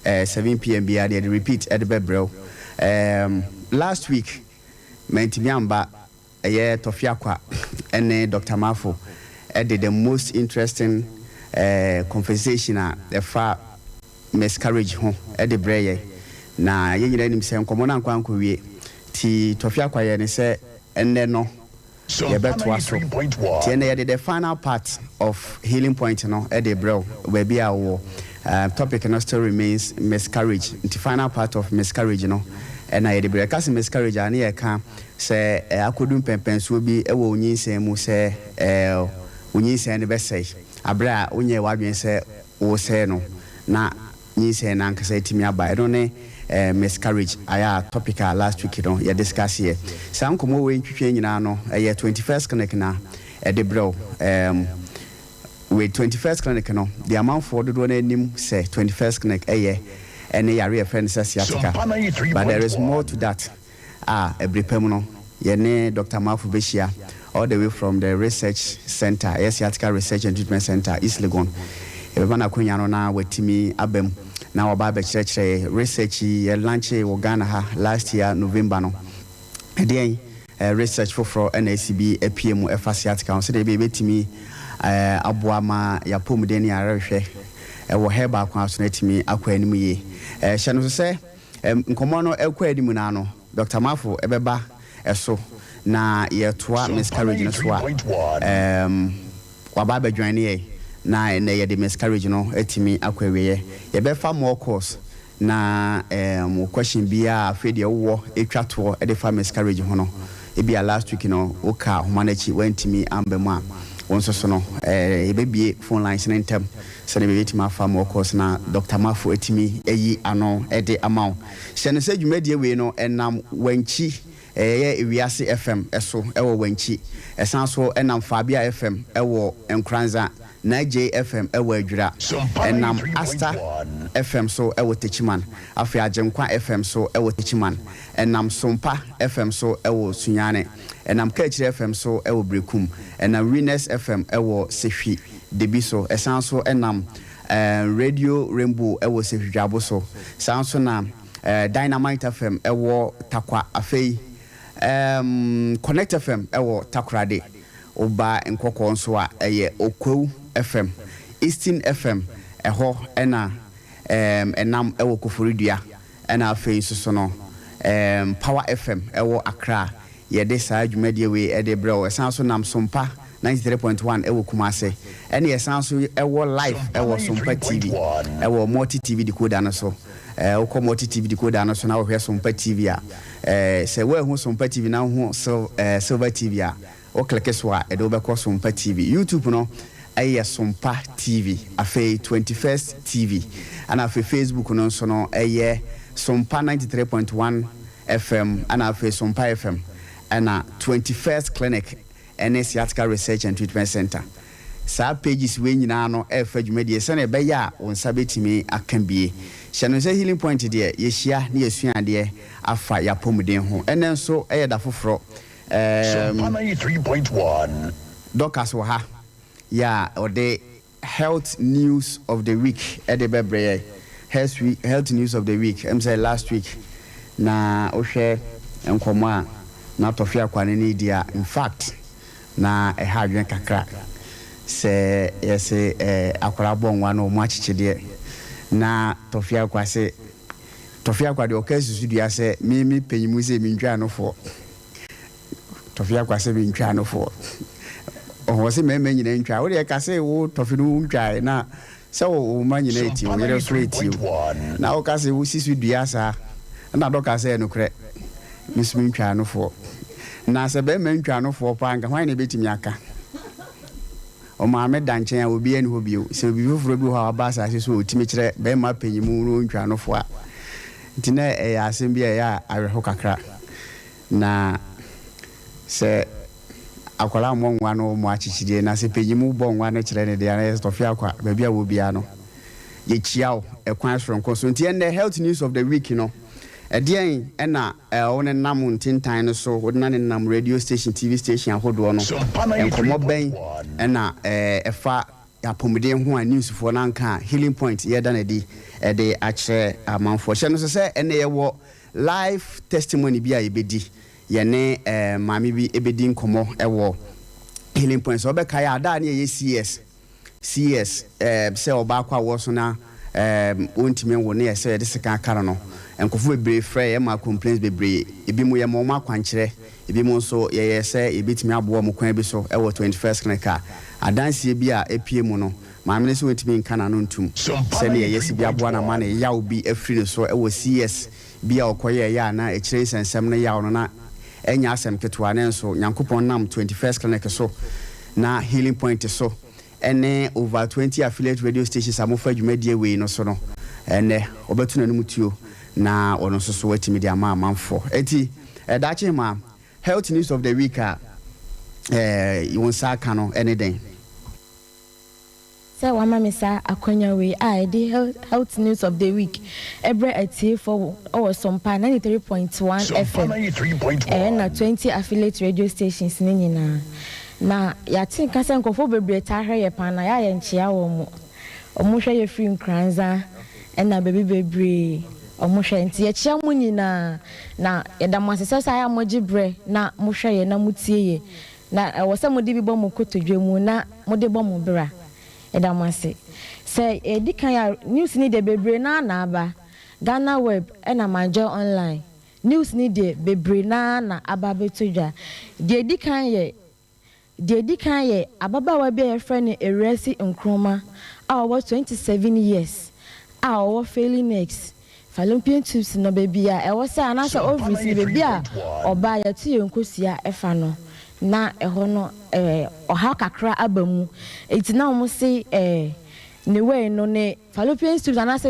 7 p.m. They repeat at the Bebrel. Last week, Mentimiamba, Tofiakwa, and Dr. Mafo did the most interesting conversation at far Miscarriage home at the Breye. Na ye nyina nim se nkomo na nkwa nkwe ti Tofiakwa ye ne se enne no ye beto aso ti enne ye the final part of healing point no e de bro we be awo topic no still remains miscarriage the final part of miscarriage no and I de bro kasi miscarriage ani ye ka se akodum pempenso bi e wo onyinsen mu se onyinsen ne be sei abra onye wadwen se wo se no na nyinsen na nkasa etimi aba e no ne miscarriage aya topical last week no ya discuss here sam komo we ntwetwe nyina no 21st clinic na de bro with 21st clinic no the amount for the one nim say 21st clinic any area friend says yatika but there is more to that every pemuno ye ne Dr. Mafu Beshia all the way from the research center yatika research and treatment center East Legon ebana kunya no na wetimi abem na oba be chire research ye launch wo Ghana ha last year November no then research for NACB APM efasiatica so dey be betimi aboama yapom den ya rehwe wo heba kwa so natimi akwa animu ye hye no se nkomo no ekwa animu na no Dr. Mafo ebeba eso na ye toa miscarriage no so waba be join ye na ye the miscarriage no etimi akweweye ye be fa more course na question bia afede wo etwato e de fa miscarriage ho no e bia last week no oka humanachi wentimi ambema wonso so no e be bie phone lines na intem se ne be etima fa more course na Dr. Mafo etimi eyi ano e de amount se ne se dwumadie we no enam wanchi ewiase FM eso ewo wanchi esanso enam Fabia FM ewo Enkranza na JFM ewo adwura enam Asta FM so ewo Techiman afi Ajenkwa FM so ewo Techiman enam Sompa FM so ewo Sunyane enam Kachire FM so ewo Brekum enam Winners FM ewo Sehwi Debiso esanso enam Radio Rainbow ewo Sehwiabo so sanso na Dynamite FM ewo Takwa afei Connect FM ewo Takrade oba nkoko nso a eye Okwew FM Eastern FM eho ena enam ewo Koforidua ena afei so no Power FM ewo Accra ye de saa dwumadie we e de bro esanso nam Sompa 93.1 ewo Kumase ene esanso ewo live ewo Sompa TV ewo multi TV decoder no so uko multi TV decoder no so na wo hwe Sompa TV a se we hu Sompa TV na hu Silver TV a o click so a edo be ko Sompa TV YouTube no aye Sompa TV afei 21st TV ana afei Facebook no so no aye Sompa 93.1 FM ana afei Sompa FM ana 21st clinic NACB Research and Treatment Center sa pages we nyina no efa dwumadi se na be ya won sabetimi akambie hye say healing point de ye hia na yesua de afa ya pomuden ho enen so da foforo 93.1 Doctors wo ha ya the health news of the week de bebre health news of the week say last week na ohwe enkomo a na Tofiakwa ne dia in fact na hadwen kakra se yese akwara bonwa no mu achichide na Tofiakwa se Tofiakwa de okasusu dua se mi penyimu se mi ntwa no fo Tofiakwa se mi ntwa no fo o se me nyina ntwa wo de ka se wo Tofinu ntwa na se wo ma nyina eti wo yere so eti na o ka se wo sisu dua sa na doka se no kre mi su ntwa no fo na se be me ntwa no fo pa nka hwan na betimi aka o ma me danchen a obi ani hobio se obi foforo bi ho abasa se so otimi kire be ma panyimu no ntwa no fo a ntina asem bi ya aweho kakra na se akwala monwa no mu achichide na se panyimu bonwa na kire ne de na Tofiakwa ba bia wo bia no ye chiao ekwan soronko so ntie the health news of the week no Edian ena one nam ntintan no so wona ne nam radio station TV station ahodo no enkomo ben ena efa apomeden ho a news for nanka healing point ye da na di e de akye amanfo hye no so se ene ye wo live testimony bi a yebedi ye ne maami bi ebedi nkomo e wo healing point so be kai ada na ye CS se oba kwa wo so na ontime wo ne ye se de sika kara no enkofo bebre frɛ ye ma complaints bebre ebi mu ye ma ma kwankyere ebi mu so ye se ebitimi abo mo kwan bi so e wo 21st clinic adansie bi a epie mu no maamene so wetimi nkana no ntum se ne yesi bi abo na ma ne yaw bi afiri ne so e wo CS bi a okoye ya na ekire sensem ne yaw no na enya asem ketwa ne so nyankopon nam 21st clinic so na healing point so ene over 20 affiliate radio stations amofa dwumadie we no so no ene obetu na numutuo na ono so wetimi dia ma amanfo eti dache ma health news of the week you want sa kano anything say wa mama sa akonya we the health news of the week every atie for our Sompa 93.1 FM na 20 affiliate radio stations ni nyina na ya tin kasa nkofo bebre ta hwe ye pan na ya ye nchia wo mu omuhwe ye free nkranza na baby bebre omuhwe nti ye chia mu nyina na yeda masesa ya mogibre na muhwe ye na mutie ye na wo se mudi bi bo mu kotodwemu na mudi bo mu bra yeda mase se edikan ya news ni de bebre na aba Ghana web na Major online news ni de bebre na aba betodwa de edikan ye ababawa bi e friend Eresi Nkroma our 27 years our failing next fallopian tubes no baby a e was anasa ovaries ni baby a oba ya tie nkosia efa no na eho no oha kakra abamu etina omo se ne way no ne fallopian tubes anasa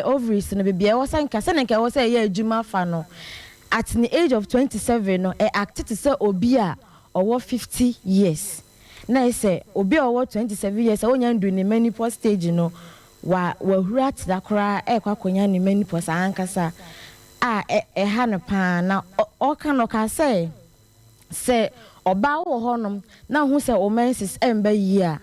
ovaries no baby e was anka se ne ka was e ya adwuma fa no at the age of 27 no e acted to say obi a over 50 years na say obi over 27 years onya ndu ni menopause stage no wa hurat da kra kwakonya ni menopause ankasa ha no pa na o kan no ka say oba wo honom na hu say o menses emba yi a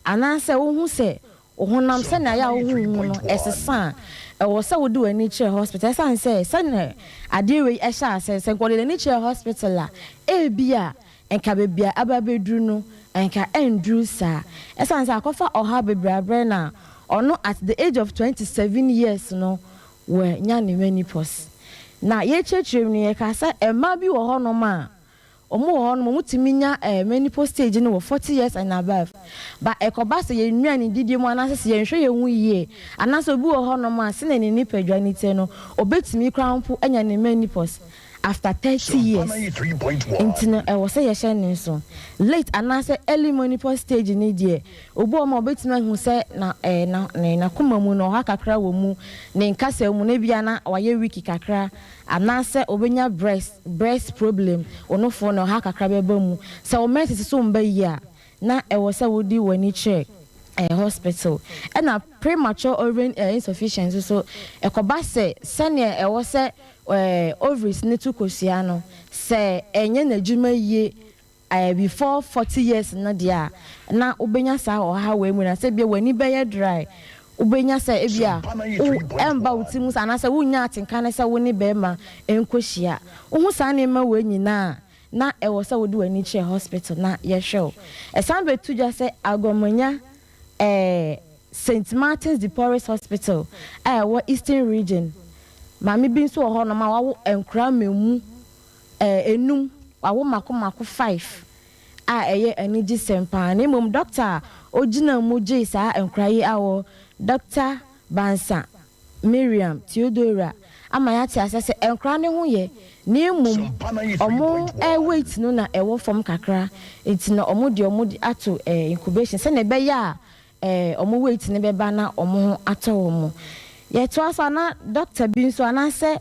ana say wo hu say o honam say na ya wo hu no esesa wo say wo do ani chere hospital say na adewe e sha say kwole ni chere hospital a bia enka bebia ababedru no enka endru sa esanse akofa oha bebrabre na ono at the age of 27 years no we nya ni menopause na ye chechirem ni ye ka sa ema bi wo hono ma omo wo hono mutimi nya menopause stage no 40 years and above but ekoba se ye nwua ni didie mu anase se ye nhwe ye hu yie anase obi wo hono ma se na ni nipadwa ni te no obetimi krampo anya ni menopause after 30 years intino e wo say ye hye so late anase early menopause stage ni die obo ma obetima hu say na kuma mu no ha kakra wo mu ne nkasa mu na bia na waye wiki kakra anase obenya breast problem ono fo no ha kakra beba mu say o message so mba yi a na e wo say wodi wani check hospital and a premature ovarian insufficiency so ekoba se sene e wo say ovaries ne to kosia no se enye na djuma yie before 40 years na dia na ubenya sa o ha we mu na se bia wani beye dry ubenya sa ebia emba utimu sa na se wunya atenka na se woni be ma enkohia wo sa na ma we nyina na e wo se wodi wani che hospital na ye hwe e san be tuja se agomonya St. Martin's de Porres Hospital wa Eastern Region mami bi nso ho no ma wawo enkra memu enum wawo makomako 5 eye anigi sempa na mum doctor ogina mu je sa enkra yi awo Dr. Bansa Miriam Theodora amaya ti asese enkra ne ho ye na mum omo weight no na ewo form kakra enti na omo de ato incubation se na be ya omo weight ne beba na omo ato omo ye to asa na doctor bi nso ana se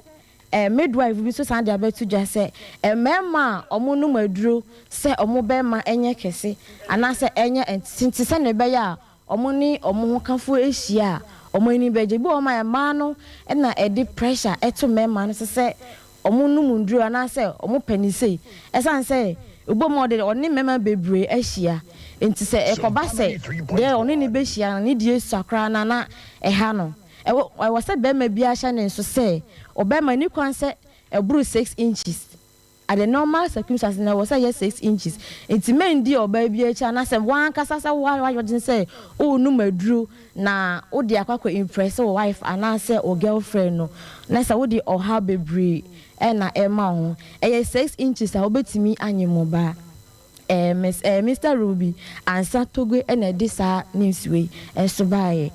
midwife bi so san dia betu ja se mema omo no maduro se omo be ma enye kese ana se enye enti se ne be ya omo ni omo ho kafo ehia omo ni beje bi omo ya ma no na edi pressure eto mema no se omo no munduro ana se omo panisei esan se ubo mo de oni mema bebre ahia enti se ekoba se de oni ne behia ne die sakra na eha no e wo se be ma bia hia ne nso se obema ni kwan se eburu 6 inches at the normal circumstances na was say 6 inches enti men di oba bia cha na se wan kasa sa wa yodin say o nu maduru na o di akwakwa impress o wife ana say o girlfriend no na say o di oha bebre e na e ma ho e 6 inches a obetimi anyemo ba Mr. Ruby and Satogwe and a disa newsway and so by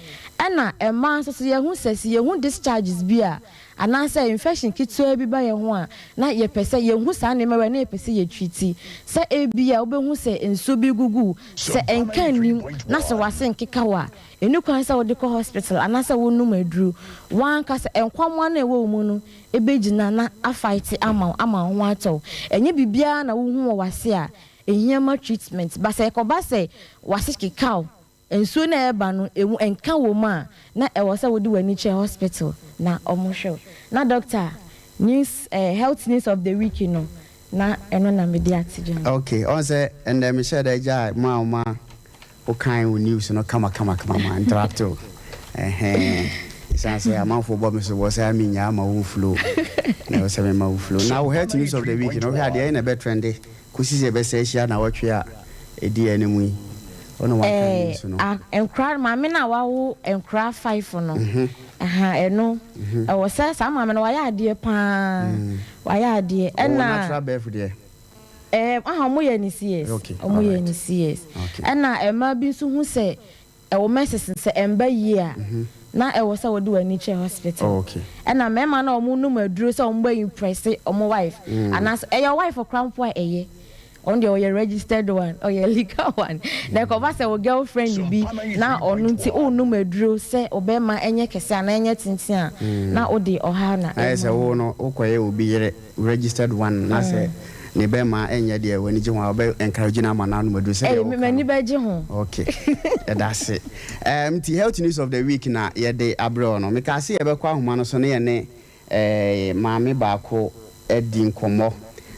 na a man so ye hu says ye hu discharges bia and answer infection kit so be by a na ye pese ye hu sa ne ma na pese ye treaty say e bia obehu say enso bi gugu say enkan nim na se wase nkekawa enu kwan say wo de hospital and answer wo nu madru wan ka say enkwamwa na e wo mu no ebegina na afight ama ho ato enye bibia na wo hu wo wase a ehima treatment ba say ekoba say wase kekao enso na eba no enka wo ma na e wo say wo di wani che hospital na omosho na doctor news health news of the week no na eno na media atijan okay on say and me share the ja ma o kan news no kama ma interrupt say amafo bo me so wo say me nya ma wo flow na wo say me ma wo flow now health news of the week no ha dey na be trendy kusi se be say shia na wotwe a edi anemu yi ono wa kan so no enkra ma me na wa wo enkra 5 no eno e wo say sa ma me no wa ya ade pa wa ya ade e na natural birth there mo ye ni CS mo ye ni CS e na e ma bi so hu say e wo message say emba yi a na e wo say wo di wani che hospital okay e na me ma na omo nu maduro say omo impress omo wife anas e your wife for crampo eye on the your registered one or your legal one na ko ba say wo girlfriend bi na onu nti o nu maduro say obema enye kese na enye tintin a na o de oha na I say wo no okoye obi registered one na say ne be ma enye de wani je ho obe encourage na ma na nu maduro say me mani ba je ho okay that's it the health news of the week na ye de abro no me ka say ye be kwa homa no so ne ye ne maame ba ko edi nkomo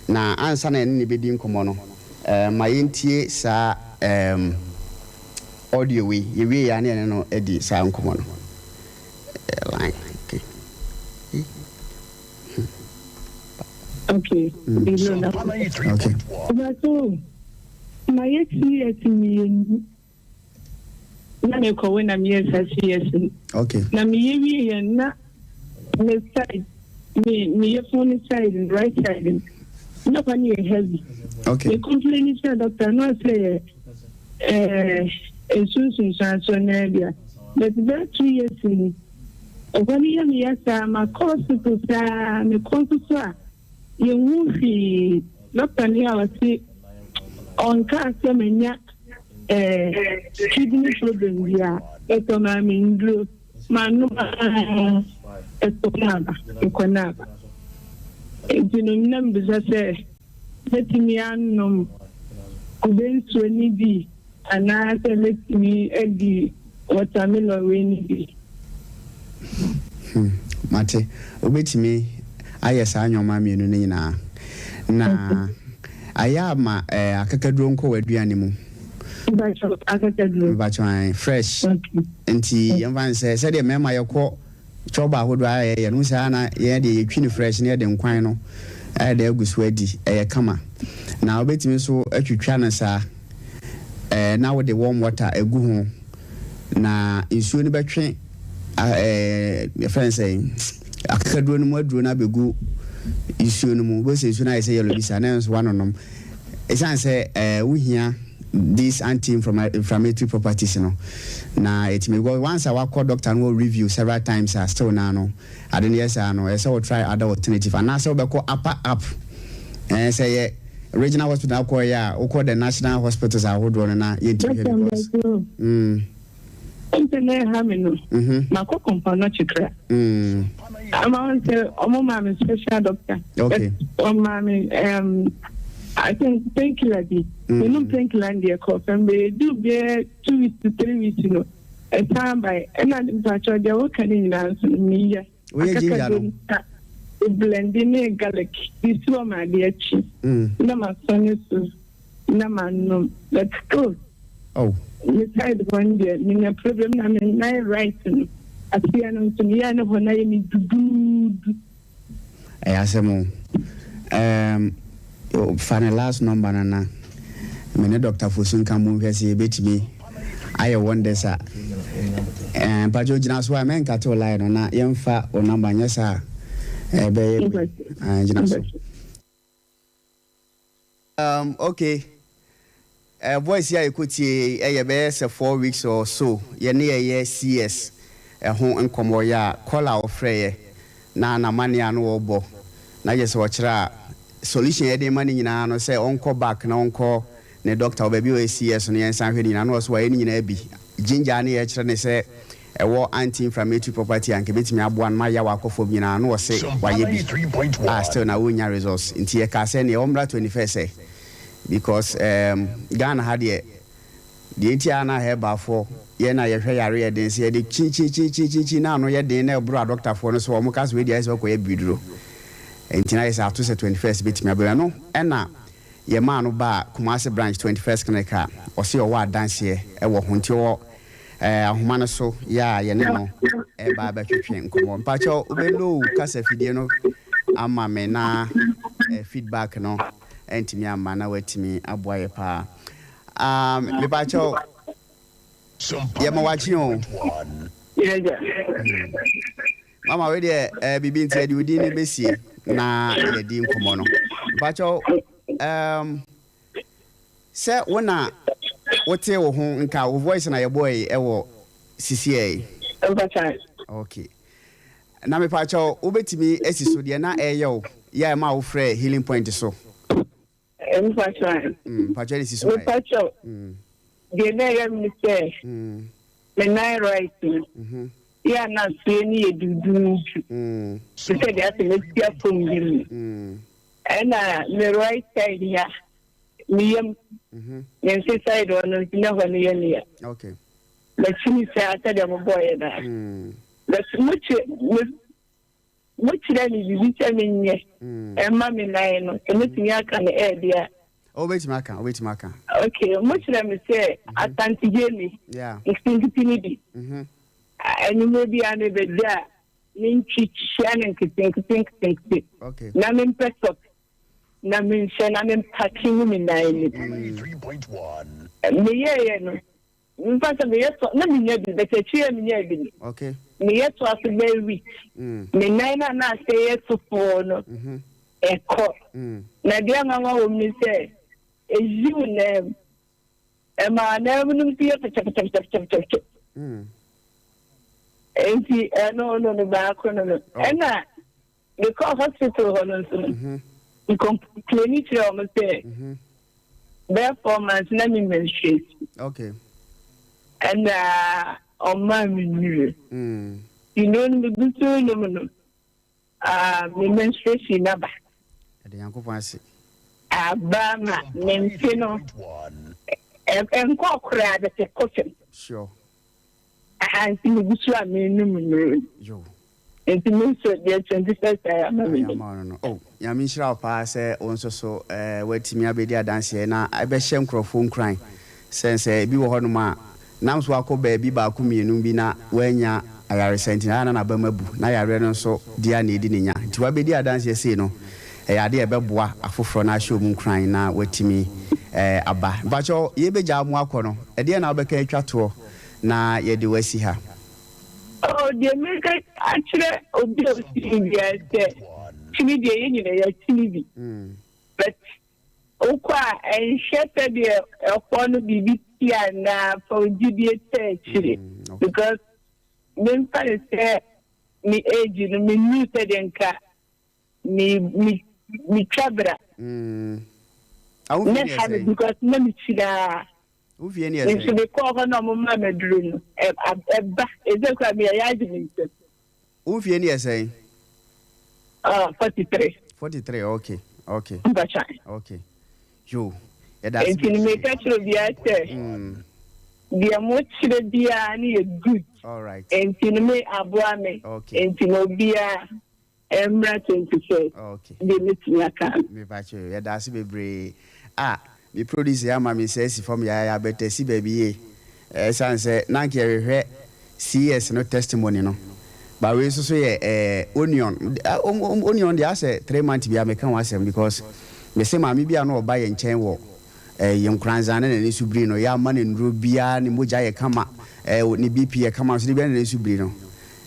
na ansa na ne be di nkomo no ma yentie sa audio we ye we ya ne no edi sa nkomo no line okay okay so my experience me na me ko when am yes okay na me ye na me side me phone side and right side no can you heavy okay the complaint is doctor no say so na dia but that 2 years in when you me my course to sa me consulta you won't see doctor here was on cancer menya kidney problem ya eto na mindro manu eto na ikonaba ejino nambiza se letimi anum kubenso ni bi ana se letimi edi watermelon we ni bi mate obetimi ayesa anyoma mienu ni na na ayama akakaduro nko waduane mu akakaduro fresh enti yamvan se de mema yekọ choba hodo aye ye no sa na ye de yetwini fresh ne de nkwan no aye de agusu adi kama na obetimi so atwitwa na sa na wo de warm water egu ho na nsuo ni betwe friends say akakaduro no mu aduro na begu nsuo no mu bo se nsuo na say yellow bisa na nso wanonom esan say wohia this anti-inflammatory properties no na it may go once our call doctor will review several times still now no I don't yes no so we'll try other alternative and now so we call upper up and say regional hospital call ya we call the national hospitals are hold on na you mako compano chikra ama say omo mama special doctor okay mama I think painkiller be. We no painkiller there cough and we do be 2 weeks to 3 weeks, you know. A time by and I'm sure they will can in answer me. We blending a garlic. This one my dear chief. No my son is na man let's go. Oh. You tried one day, in a problem, I mean, I writing. I see an to me, I know when I need to do. I ask him, find a last number, Nana. Many doctor for soon come over here, bet me. I wonder, sir. And Pajo Jinas, why men cut to line on that young fat or number, yes, sir. Okay. Voice here, you could see a best 4 weeks or so. You near a CS, a home and come or ya, call our frey. Na money and obo. Now, just watch that solution. Any money in an say, uncle back, no uncle, the doctor, baby, CS on the inside, and was why any nebby. Ginger, and say, a war anti-inflammatory property and commit me up one my yawakophobia and was say, why you be 3.1. Still now win your results in Tia Cassani, Ombra 21st. Because Ghana had the Itiana Heba for Yena Yaya then said the chi now no yet dinner brought doctor for us, so Mocas with the eyes of a bidro. And tonight is after the 21st bit me no, and now your man ba Kumasi branch 21st Kanaka or see a wild dance here, a walk until Humana so, ya, no, a barber chicken, come on, Pacho, Ubelo, Casafidiano, Amma mena feedback no. Enti a mana wetimi aboye pa me ba cho ye ma wachi o mama we de bibi nti de udi ne besie na ye di nkomo no ba cho se wona wote wo ho nka wo voice na ye boy e wo CCA okay na me pa cho obetimi esiso de na eyo ya ma wo frɛ healing point so Pacho is so. Pacho. The name say. The night writing. Yeah, not any do. She said that let's get from him. And the right side here. Liam. And she said on never near. Okay. Let's see, I said I'm a boy. Let's much then is determined, yes. And mammy, no, so nothing I can add there. Oh, wait, Maka. Okay, much let me say, at Tantigeli, yeah, extinguity. And you may be under the there, Ninchi Shannon, think. Okay. Namin press up, Namin Shannon packing women 3.1. Me, in fact, let me know that a cheer me. Okay. Me yet was very weak. Me nine and I say yes to four no. A court. Na dear mamma will me say, a you name. And my name be a chap. And he no back on and that the call hospital on you complain to almost say. Therefore, my name is okay. And on my menu. You know, the good no. The menstruation number. The young Kupasi. Bama, Mentino, and Cockra, that's a cushion. Sure. And in the Busra, me, yo. And to me, so there's 21st. Oh, Yamisha pass also so, wait to me, I'll be there dancing. Now, I bet Shem Crofone crying. Since be one now so akọ baby ba ku mienu bi na wanya ayare sentina na bamabu na yare no so dia na edi nya nti wa be dia dance say no ya de ebeboa afoforo na show mu kran na watimi aba bacho ye beja mu akọ no e de na obeka atwa to na ye de wasi ha oh de make actually obi o si say chimi de ye nyina ya chimi but okwa en shepe de ekwo no bibi and for GBA church because men say me age me new tedenka me chabra because me chida ufie ni ese so be call no mama medru eba ezekwa me ya admin ufie ni ese 43 okay okay yo and in me catch the biate the much the dia ni good all right and in me abuame okay and in bia emra 24 okay the meeting aka me bacho ya dasi bebre me produce ya ma me say from ya better see baby san say na nke hwehwe CS no testimony no but we so ye onion dey say 3 months bia me kan wasem because me say ma me bia no oba ye nchen wo yem kranzana na nisubri no ya ma ne ndro bia ne moja ye kama ni BP ye kama so bia na nisubri no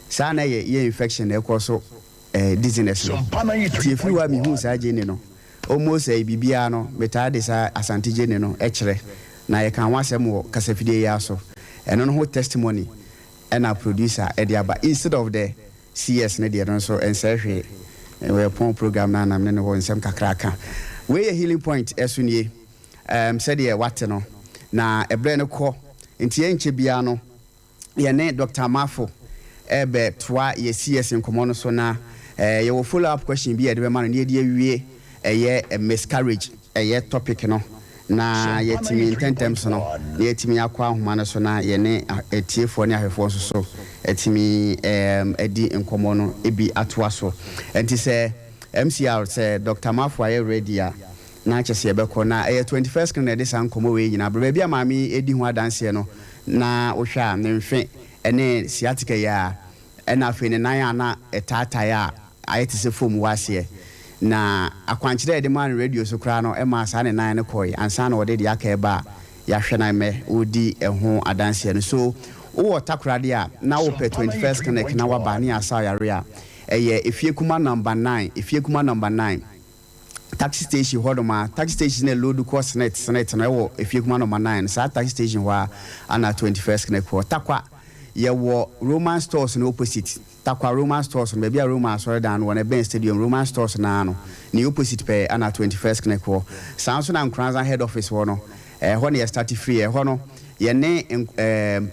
sa na ye infection e ko so dizziness no ti fi wa mi hu sa je ne no almost bibia no betade sa asante je ne no e kire na ye kan wasem wo kasafide ya so eno no testimony and our producer Ediaba instead of the CS ne dey so and say we pon program na nam ne wo nsem kakraka we a healing point esunie said ye what no na ebre ne ko nti enche bia no ye ne Dr. Mafo ebe toa ye CS nkomo no so na ye wo follow up question bi e de be ma no ne de awie eye miscarriage eye topic no na yetimi intentem so no yetimi akwa ahoma no so na ye ne etiefo ne ahwefo so etimi edi nkomo no ebi atoa so enti se MCR se Dr. Mafo aye ready a na chese ebeko na 21st kan na de san nkomo we nyina bra bia maami edi ho adanse no na ohwa ne mfe ene sciatica ya ena afi ne nan ana etata ya ayete se fom wase na akwankyere de man radio so kra no e ma sa ne nan ne koi ansa na wode de aka e ba ya hwe nan me odi eho adanse no so wo takrade a na wo pe 21st connect na wa ba ne asa yare a eye efie kuma number 9 taxi station hodoma taxi station na load course net na wo efie kuma number 9 sa taxi station wa ana 21st connect ko takwa ye wo Roman stores no opposite takwa Roman stores no be a Roman sorry dan won e Ben Stadium Roman stores na no ni opposite pe ana 21st connect ko sanso na Nkranza head office wo no ho na start free ho no ye ne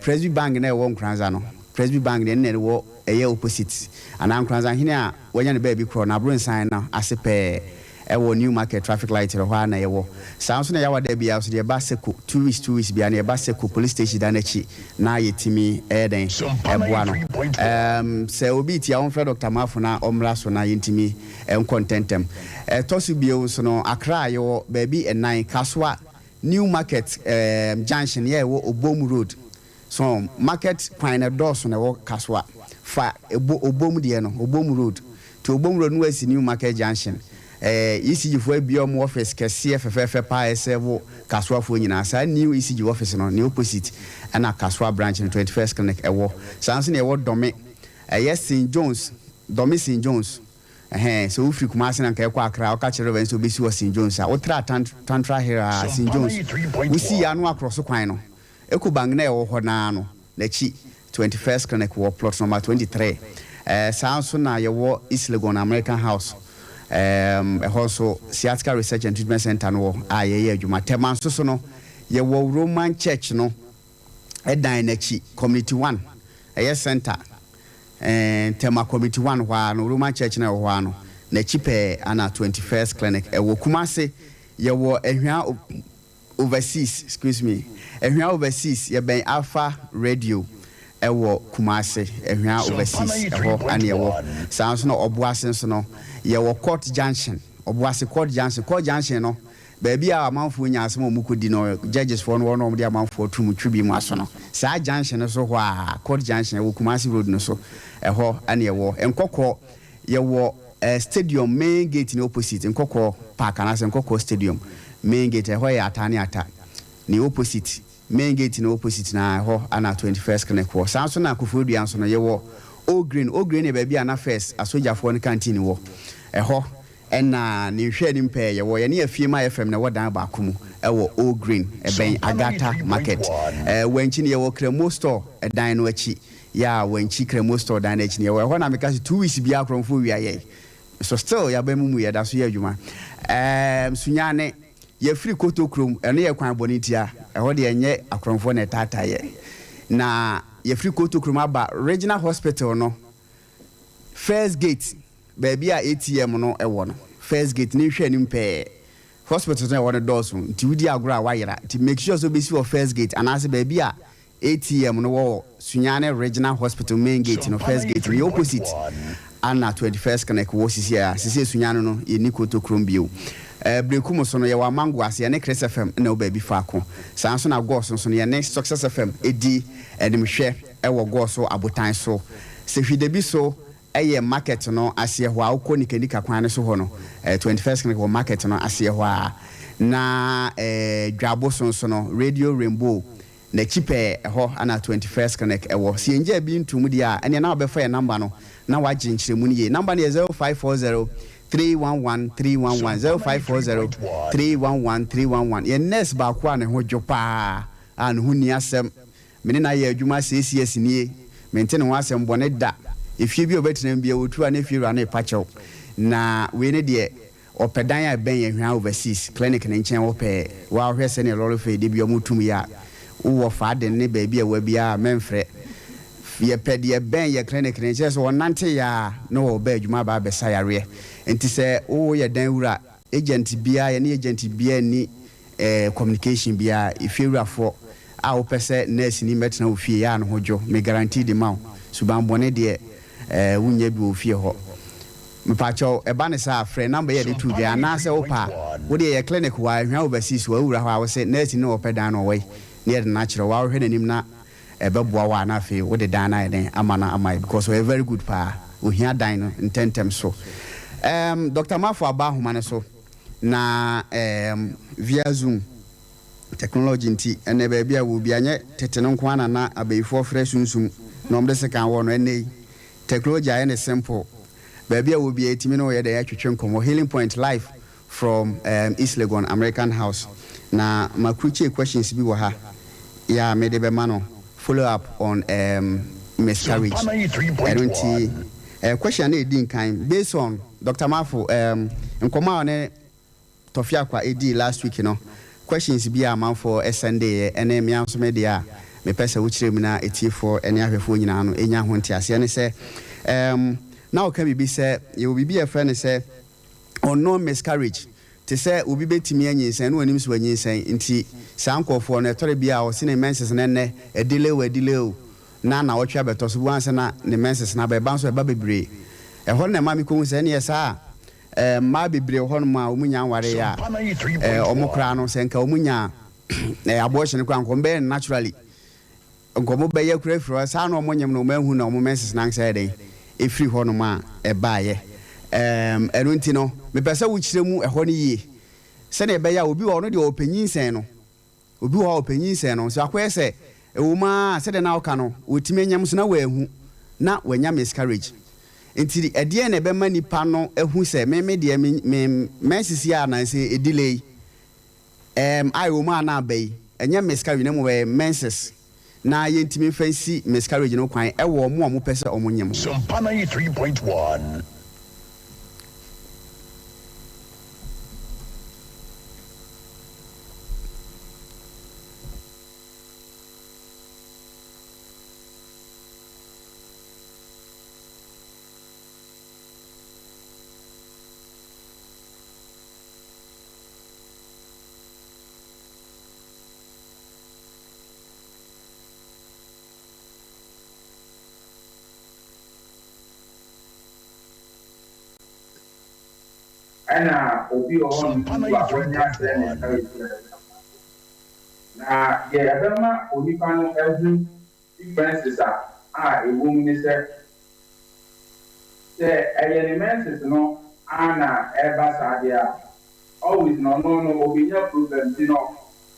Presby Bank na wo Nkranza no Presby Bank ne wo eye opposite ana Nkranza hine a wonya ne ba bi kro na bro nsan na asepe ewo new market traffic light ro ha na yewo sanso na yawa da bia so de ba seko 2 weeks bia na ba seko police station da na chi na yetimi eden eboa no se obi ti awon fre Dr. Mafo na omra so na yentimi contentem tosu bio so no Accra yewo ba bi enan kaswa new market junction ye wo Obom road so market kwan door so na wo kaswa fa Obom de no Obom road to Obom road no asi new market junction ECG for biom office kese FFF pa esevo kaswa fo nyina sa new ECG office no new opposite na kaswa branch in 21st clinic ewo sanso na ewo dome yes St John's dome St John's so ufri kuma ase na nka ekwa Accra o ka kire ben so besi wo St John's a otra tantra here St John's usi ya no across kwan no ekubang na ewo ho na no na chi 21st clinic wo plot number 23 sanso na yewo East Legon American House also Sciatica Research and Treatment Center no aye adwuma tema so no ye wo Roman Church no edan na chi community 1 center tema community 1 wa no Roman Church na wa no na chi pe ana 21st clinic wo Kumase ye wo ehwa overseas ehwa overseas ye ben Alpha Radio ewo Kumase ehwa overseas ewo ane ewo sanso no oboase so no ye wo Court Junction oboase Court Junction no baby a amanfo nya asem omukodi no judges for no no de amanfo tum twibi mu aso no sa junction so ho a Court Junction wo Kumase road no so eho ane ewo enkokọ ye wo stadium main gate no opposite enkokọ park na se enkokọ stadium main gate eho ya atane ata ni opposite main gate no opposite na ho ana 21st connect wo sanso na Kofodu anso no ye wo o green e baby ana first asoja for canteen wo eho ena ni hwe ni mpe ye wo ye ne afie ma FM na wodan ba akumu ewo o green ben Agata market wenchi ne ye wo Kremo store edan no achi ya wenchi Kremo store dan achi ne ye wo eho na meka 2 weeks bia akronfo wi aye so still ya ba mumu ye da so ye adwuma sunyane ye free kotokrom ene ye kwan bonitia eho de enye akronfo na tata ye na ye free kotokrom aba regional hospital no first gate baby a ATM no ewo no first gate ni hwe ni mpe hospital no ewo no doors nti wudi agora wayera nti make sure so be see for first gate and as baby a ATM no wo Sunyane regional hospital main gate no first gate the opposite ana 21st connect wo sisi a sisi Sunyane no ye ni kotokrom bio brekum so no ye wa mango ase ne Chris FM na oba bi faako san so na Gos so no ye ne Success FM edi enimhwe e wo Gos so abotan so se hwide bi so eye market no ase ho a ukọ nikanika kwan ne so ho no 21st clinic wo market no ase ho a na dwabo so no Radio Rainbow na chipe ho ana 21st clinic e wo se enje bi ntum dia ene na obefa ye number no na waje nchiremu ni ye number ne 0540 311 311 0540 311 311 ye nurse ba kwa ne ho dwopa an hu ni asem mene na ye adwuma CCS nie mente ne ho asem bone da efie bi obetina bia otu ana efie ra na ipachew na we ne de opedan ya ben ye hwan overseas clinic ne nchen wo pe wa hwe se ne lolo fe de bi omutum ya wo fa de ne ba bi a wa bia memfre ye pede ye ben ye clinic ne nchen so wonante ya no wo ba adwuma ba besa yare enti se wo ye dan wura agent bia ye ne agent bia ni communication bia efie wura fo a wo pese nurse ni metina wo fie ya no hojo me guarantee the man suban bone de wunya bi wo fie ho mepacho eba ne sa frɛ number ye de tu dia na se wo pa wo de ye clinic wa hwa overseas wa wura ho a wo se nurse ni wo pɛ dan no we ne de na kyerɛ wa hwɛ nanim na ebeboa wa na fe wo de dan na den amana amai because we very good pa wo hia dan no intentem so Dr. Mafo Abahoma ne so na via Zoom technology nti ene ba bia wo bia nye tete no nko ana na abeifo fresh sunsum no mde se kan wo no ene technology aye ne simple ba bia wo bia etimi no ye da ya twetwe nkomo Healing Point live from East Legon American House na makruchi questions bi wo ha ya me de be ma no follow up on miscarriage question na edin kan based on Dr. Mafo nkoma ne Tofia kwa edi last week no questions bi a man for Sunday ene me anso me dia me pese wo kire mu na etifo ene ahwefo nyina no enya ho ntiase ne se na o ka bibi se ye wo bibi e friend ne se ono miscarriage te se obi betimi anyinsen no anim so anyinsen nti sankofo no etore bi a o se ne menses ne ne edile o na wotwa beto so buanse na ne menses na ba ba so ba bebre ho na ma mi ko se ne yesa ma bebre ho no ma omunya nware ya omukra no se nka omunya abortion kwa nkombe naturally nkomo be ya kura firo sa na omonyem no mahu na omumenses na nsa den efri ho no ma baaye enu nti no me pese wo kiremu ho ne yie se na be ya obi wo no de opanyinsen no obi wo opanyinsen no so akwese ewuma se de na oka no otimenyam so na wahu na wanya miscarriage enti ede na be mani pa no ehu se me de me menses ya na se delay ayo ma na bai enya miscarriage na mo we menses na yentimi fancy miscarriage no kwan ewo mo pese omonyem Sompa 93.1 ana obi on na ye abema onipa no ehu differences a ewom ni se elements no ana eba sadia always no obinya problem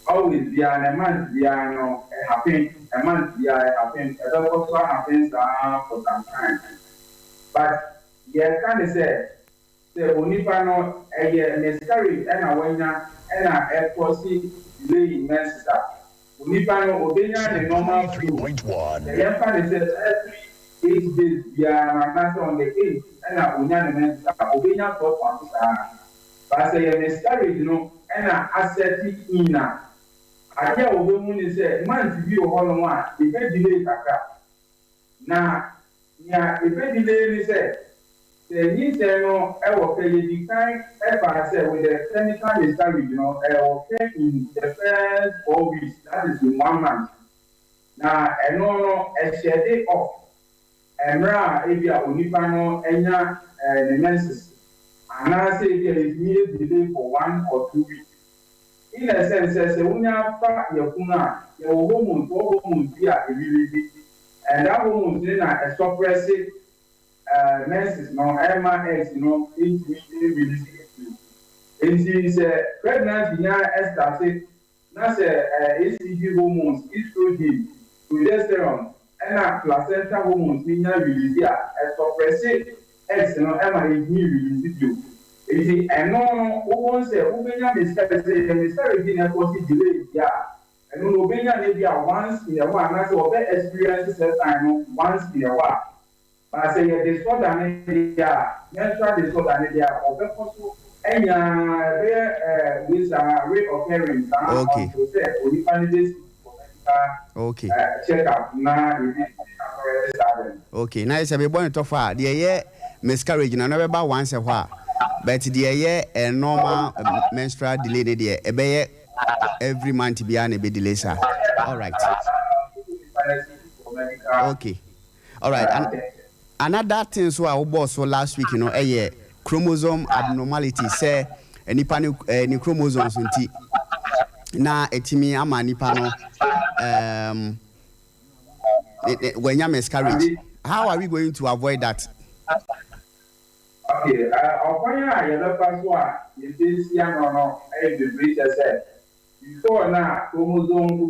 always be an man be no happen a man be happen it also happens for some time but ye can say onipa no miscarriage na wanya na equally delay in menses onipa no obenya the normal 3.1 the emphasis is every 8 days bia na on the 8 na onya the menses obenya 12 months but say miscarriage no na asset ina adia obemu ni say month bi o hono a e be delay kaka na ya e be delay ni say the need no okay the kind ever say with the clinical miscarriage okay in the first 4 weeks that is in 1 month now no a shade off emra ebia onipa no enya the menses and I say there is need delay for 1 or 2 weeks. In a sense, say when you have your hormones here really, and that hormones in a suppressive nurses, no, MRX, release it is pregnancy now started. Now say ACG hormones, estrogen, progesterone, and placenta hormones in release here as suppressive X, MRX release it. And no one say, miscarriage in a possible delay, yeah. And no maybe once in a while, and I say, experiences time once in a while. But I say, disorder, menstrual disorder, or possible, and with a rate of parents, okay. Check up now. Okay, now it's a bit born to far. The miscarriage, and never about once a while. But the a normal menstrual delay, there, every month be a bit delay, sir. All right. Okay. All right. And another thing, so I was so last week, a chromosome abnormality, say, any chromosomes in T. Na etimi ama nipa no when you miscarriage, how are we going to avoid that? Okay, ọkwa ya lefa so a yesi no the breacher said before now chromosome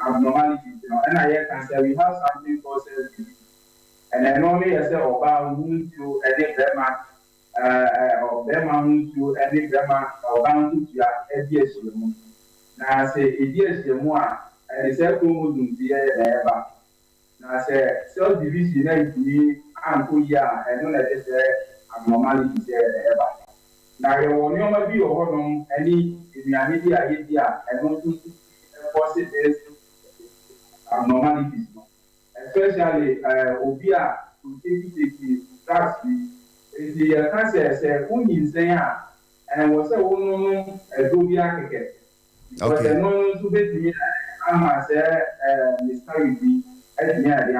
abnormalities, and I can say we have something called cell division, and then only I say about who to any grandma or grandma who to any grandma or bound to FDS. Now say FDS and the cell chromosome ever. Now say cell division is me and don't let it abnormalities ever. Now you will never be your any immunity idea and not to positive abnormalities, especially obia to take drugs. The cancer say who is there and was a woman a dubia ticket. Because the no to be miscarriage at the end.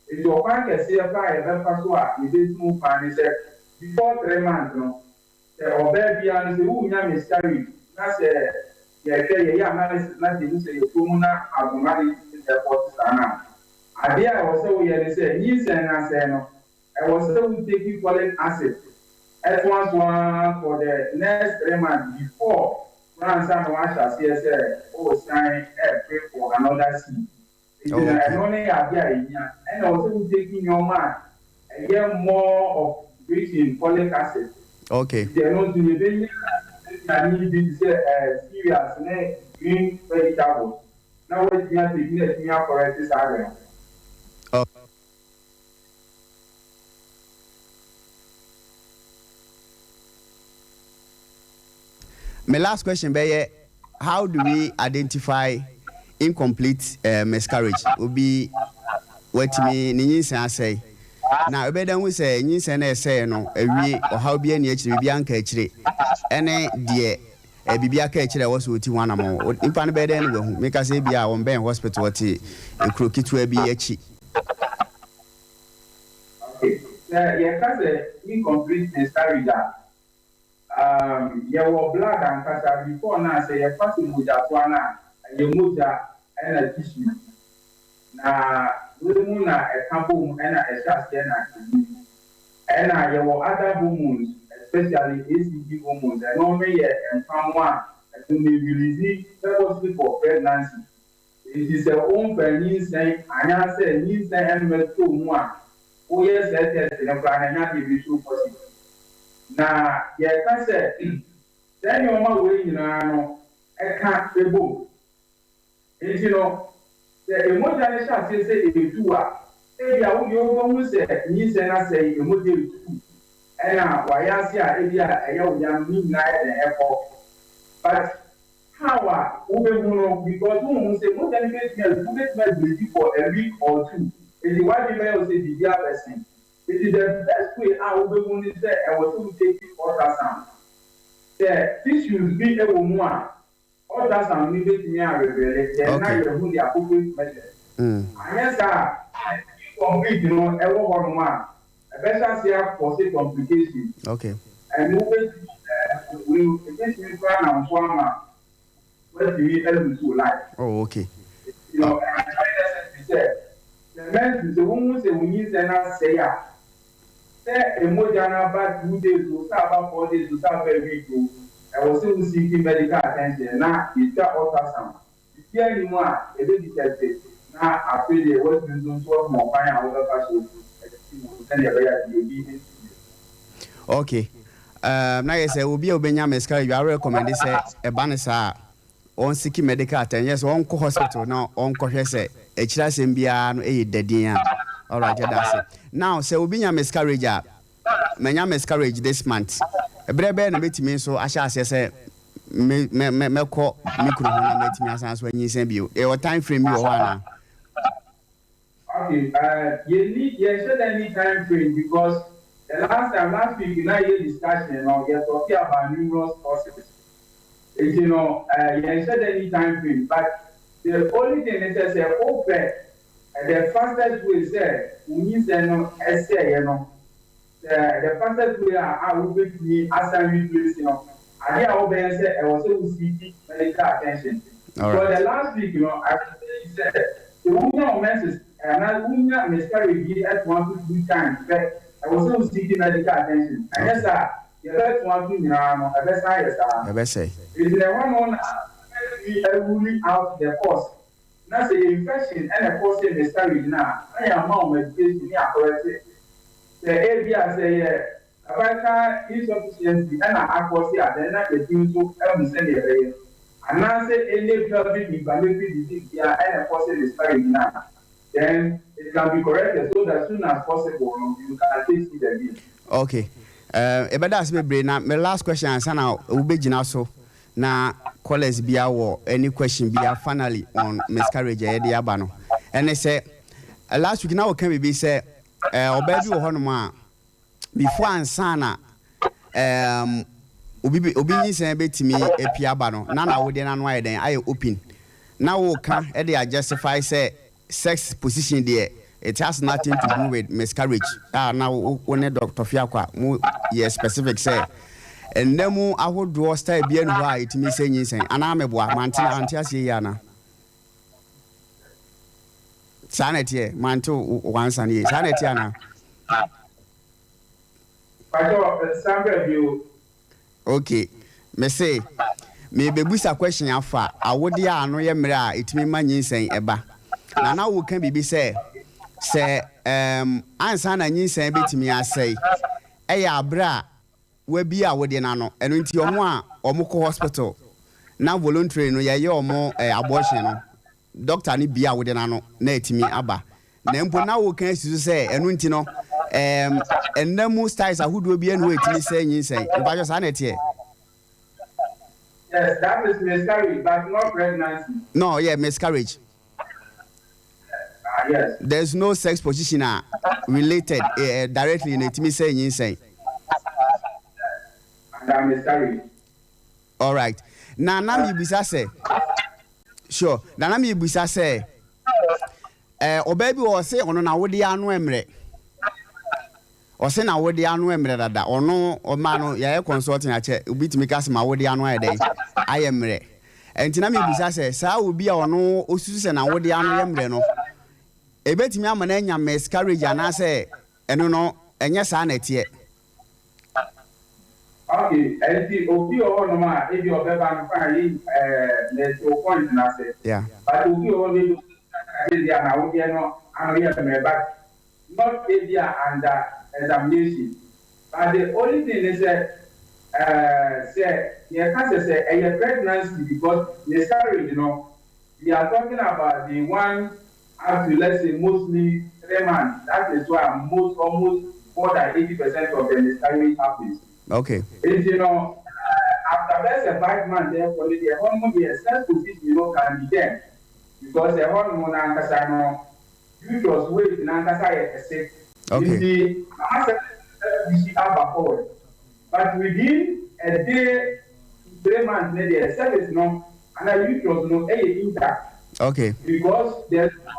If you find a CFI, a pasua, you did move and said before 3 months, or baby, and the woman miscarriage. That's a nothing say your pulmonary abnormality in the Portisana. I was so we had said, yes, and I said, no, I was still taking folic acid. At once one for the next 3 months before France and Russia, CSA, oh, sign pray for another seed. And only idea, and also taking your man and get more of breathing folic acid. Okay. They are not doing the I need to say serious green vegetables. Now what you have to get me up for this area. My last question, Baye, how do we identify incomplete miscarriage? Will be what me Ninsa say. Now, a better we say, Ninsa say no, a we or how be any Bianca actually. Any dear a Bibiaka actually was with one more. In Pan bed anyway, make us say be our own Ben hospital, what a crooked to be a cheap. Okay, yeah, incomplete miscarriage. Your blood and cancer before now say a person with that one and your mother and a tissue. Now, we moon a campo and a shast and your other hormones, especially ACG hormones, and only and from one to be released purposely for pregnancy. It is a own penny saying, and I say, needs and two one. Oh, yes, that is in a plan and not be so possible. Now, yeah, I said, then you're my way, I can't say both. And the emotional shall say, if you are, maybe I would you say, needs and I say, emotional too. And now, why I see a young midnight and airport. But how are we because who say, what can make for a week or two? Is the white email say the other person. It is the best way I will be when say I was to take ultrasound. The tissues be a woman. Ultrasound needed me a reveal. They are not the appropriate measure. And yes, sir, complete, every one man. A better say for say complication. Okay. and we against me plan and former what do we element to life. Oh, okay. You know, and said the man is the woman say we need to say yeah. Say emotional about 2 days to start about 4 days to start every week. I was still seeking medical attention. Now it's got ultrasound. If anymore, a baby tested. Now I feel the worst reason to more fine out of us. Okay. Now you say, will be obeying miscarriage. You are recommended say a banner on seeking medical attention. Yes, on hospital now on say a child no a dead. All right, that's it. Now, say will be a miscarriage. Many miscarriage this month. A brebe na beti me so asha say me call micro na beti me asans when you send you. E time frame you one. Okay, you should any time frame because the last week you know your discussion, you know, you're talking about numerous causes. You know, you should any time frame, but the only thing is say open. The fastest way is we need to essay, you know. The fastest way I will be to me as I replace, you know. I hear all say I was able to seek medical attention. For the last week, you know, I said the woman message and I woman miscarriage at 1 to 2 times, but I was able to seek medical attention. And yes, sir, you let 1 to now, I best say. It's the one ruling out the cause. Now, the infection and a positive miscarriage now, I am on medication, the area say, about insufficiency and aquacy, then I get into send the and now say any pelvic inflammatory disease and a positive miscarriage now, then it can be corrected so that as soon as possible you can take it again. Okay. But that's my brain. Now, my last question is now, Ubejina so. Na callers be our any question be finally on miscarriage e dey aba no and they say last week now can be say obabi wo hono ma before ansana obi nyi say betimi epi aba no na wo dey na no aye den aye open na wo ka e dey justify say sex position there it has nothing to do with miscarriage now one Dr. Fiakwa mu ye specific say and nemu ahodo style bia no ha itimi say nyinsen ana meboa mante ase ya na sanete manto wansan ye sanete ana okay me say me bebusa question afa awode ano ye mere a itimi ma nyinsen eba na wo kan bibi say ansa na nyinsen betimi asai eya abra we bi a wode na no eno nti omo a omo ko hospital na voluntary no ye omo abortion no doctor ni bi a wode na no na etimi aba na mpo na wo kan sisu say eno nti no ennamu styles ahudo bi enu etimi say nyinsen ba jo sa na tie. Yes, that is miscarriage but not pregnancy. No, yeah, miscarriage. Yes. There's no sex position related directly in etimi say nyinsen. All right. Now, me bisa say. Sure. Now, me bisa say. Obaby was say ono na wodi anu emre. O say na wodi anu emre dada. Ono o ma no ya consulting ache. Obi timi ka se ma wodi anu ayden. Ayemre. Enti na me bisa say sa obi a ono osusu se na wodi anu emre no. Ebetimi amana anya miscarriage ana say eno no enye sa na tie. Okay, and the Obi or no man, if you are ever fine, let's go point na say. Yeah. But Obi only now, I'm here, but not area under examination. But the only thing is that, say, you can't say a pregnancy because miscarriage, you know, we are talking about the one up to let's say mostly 3 months. That is why almost more than 80% of the miscarriage happens. Okay. And you know, after less than 5 months, therefore, the hormone, the sex position, you know, can be there. Because the hormone, no, uterus weight, is sick. Okay. But within a day, 3 months, the sex is no, and the uterus, no, intact. Okay. Because there's no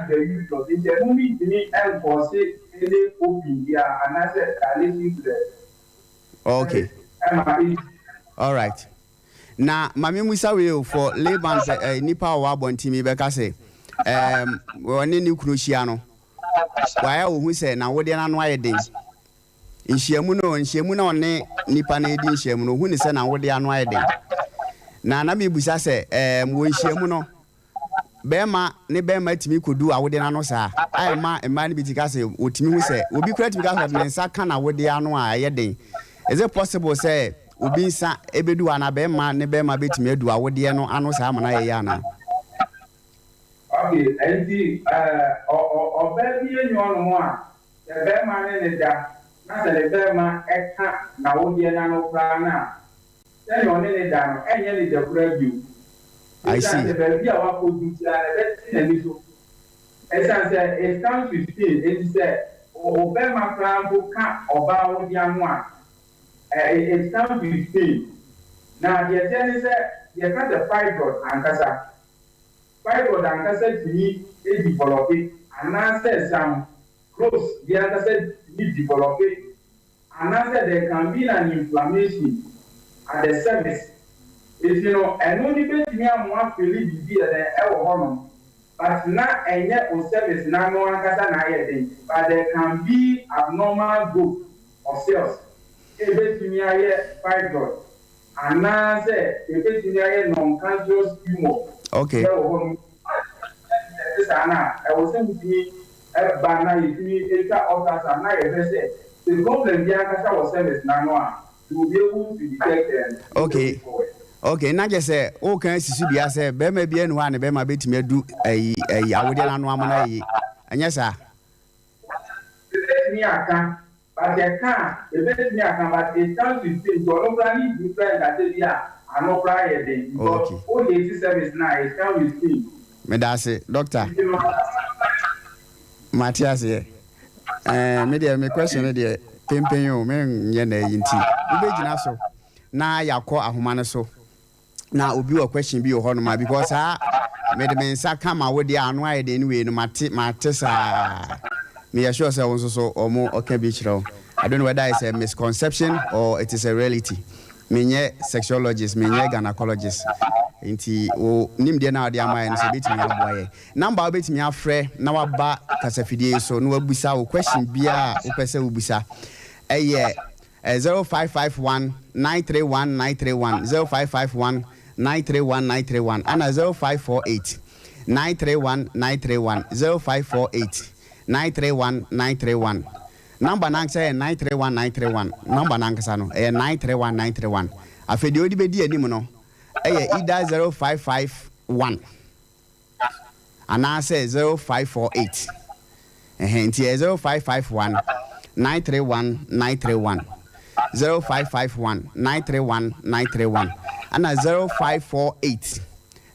the uterus. It's a movie to me and for say, they open here, and I said, I listen to that. Okay. All right. Now, Mammy Musa will for Laban's Nipa Wabon me Becca say, when you Cruciano. Why, who say, now what they are why day? In Shiamuno and Shiamuno ne Nipa Nadi Shiamuno, who is now what they are why day. Now, Nami Busa say, when Shiamuno. Bema ne bema timi kodu awode na no sa ai ma man bi tika say otimi hu say obi kura timi ka me nsa ka na awode ano a ye den is it possible say obi nsa ebedu ana bema ne bema betimi adu awode no ano sa amana ye ya na okay enti obabi enyo no mo a ye bema ne da na se le bema eka na awode na no kra na se no ne da no enye ne da kura biu I see. It stands 15. It said, Obama plan to cut about the young one. It stands 15. Now, the attorney said, you got the fibroid and Casa. Fibroid and Casa to me is developing. And I said, some close, the other said, is developing. And I said, there can be an inflammation at the surface. If you know, and only bit me am one feeling be the honor, but not a yet on service now no one can but there can be abnormal growth of cells. A bit me a fibroid, and now say a bit me a non-cancerous tumor. Okay. I was saying to me, a banner, if you enter others and I say the problem the Ankasa was service now to be able to detect. Okay. Okay, na just say o kan sisu bia say be ma bia nu ane be ma betimi adu awode na no amana yi anya sa betimi aka but they can betimi aka but it stands to say no plan different that dia ano plan ye dey because all the service now is can we see me da say doctor Matthias me dey me question dey pempen yo me nye na yinti we be gina so na yakọ ahoma ne so na obi wa question bi ho no ma because me de mensa kama wo de anu aye de anyway no mate sa me ya sure say won so omo okay bi chiro I don't know whether it's a misconception or it is a reality me nye sexologist me nye gynecologist enti o nim de na de amaye no so betimi aboaye number betimi afre na waba kasafidie so no wabusa wo question bia wo pese wo busa 0551 931 931 0551 931 931 and 0548 931 931 0548 931 931 number nang say 931 931 number nang sa no 931 931 afedi odi bedi anim no either 0551 and I say 0548 enti 0551 931 931 0551 931 931 and 0548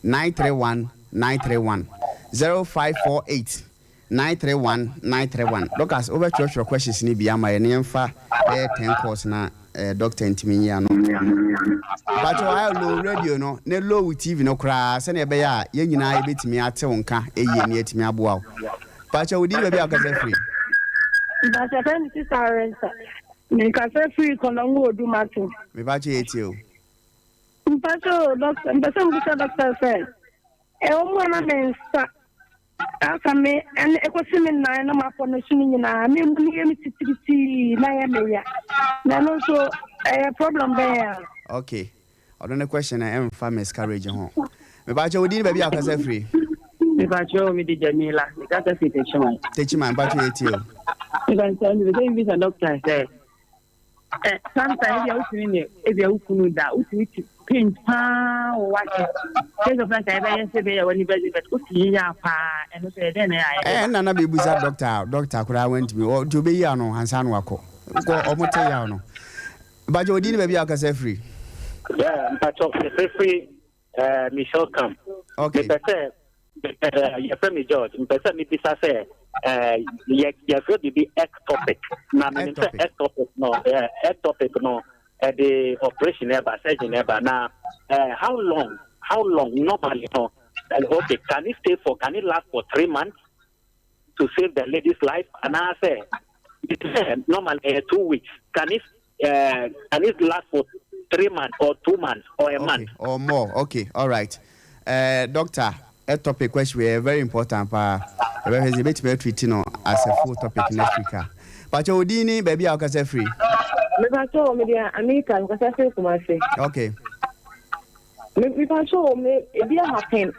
931 931 0548 931 931 Doctors over church questions ni bia ma ye mfa 10 course na doctor ntimi ya no but I low radio no ne low TV no kra se na be ya ye nyina ye betimi ate wonka eye ne atimi aboa but we di be akase free but I can't see Sarah. Me kase free konongo odumatu. Me ba che etio. Mpacho doctor, mpacho mbusa doctor say. Omo na mensa. Aka me en ekosimi na mafo no suni nyina. Me mbuni yemi titiriti na ya me ya. Na no so problem there. Okay. I don't know question I am for miscarriage ho. Me ba che odi ba akase free. Me ba che o mi di Jamila. Me kase free Techman ba che etio. You can tell me the same doctor said. Sometimes if you are da uti pain or what case of that I say when you visit but ya pa and say then I na be buza doctor could I went to me or to be ya no hansan wako go omote ya no but you didn't be akase free but free Michelle come okay your friend George person me bisa say you feel to be ectopic na me say ectopic no the operation ever surgery ever now how long normally no okay can it last for 3 months to save the lady's life and I say it normally 2 weeks can it and it lasts for 3 months or 2 months or a month or more. Okay, all right. Doctor, a topic question very important. We have a bit more treating as a full topic next week. But you dini baby I'll say free. Me pa cho me dia American because I say Kumasi. Okay. Me pa cho me e bia happen.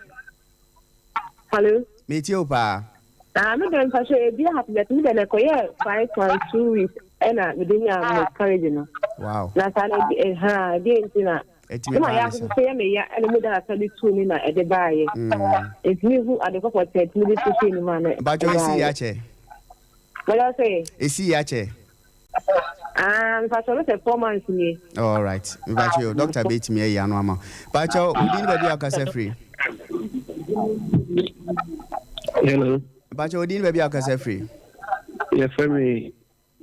Hello. Me too pa. Me dem pa cho e bia happen that me dem ko ye 5.2 weeks and me dey miscarriage no. Wow. Na sa na dey ntina. Ma ya ko say me ya and me da study 2 ni na e dey buy. It me who at the for 30 minutes to see ni man. But you see ya che. What I say? E see ya che. Pastor, it's 4 months ni. All right. But you doctor beat me ya no ama. But you didn't baby I say free. Hello. But you didn't baby I say free. Yeah, for me,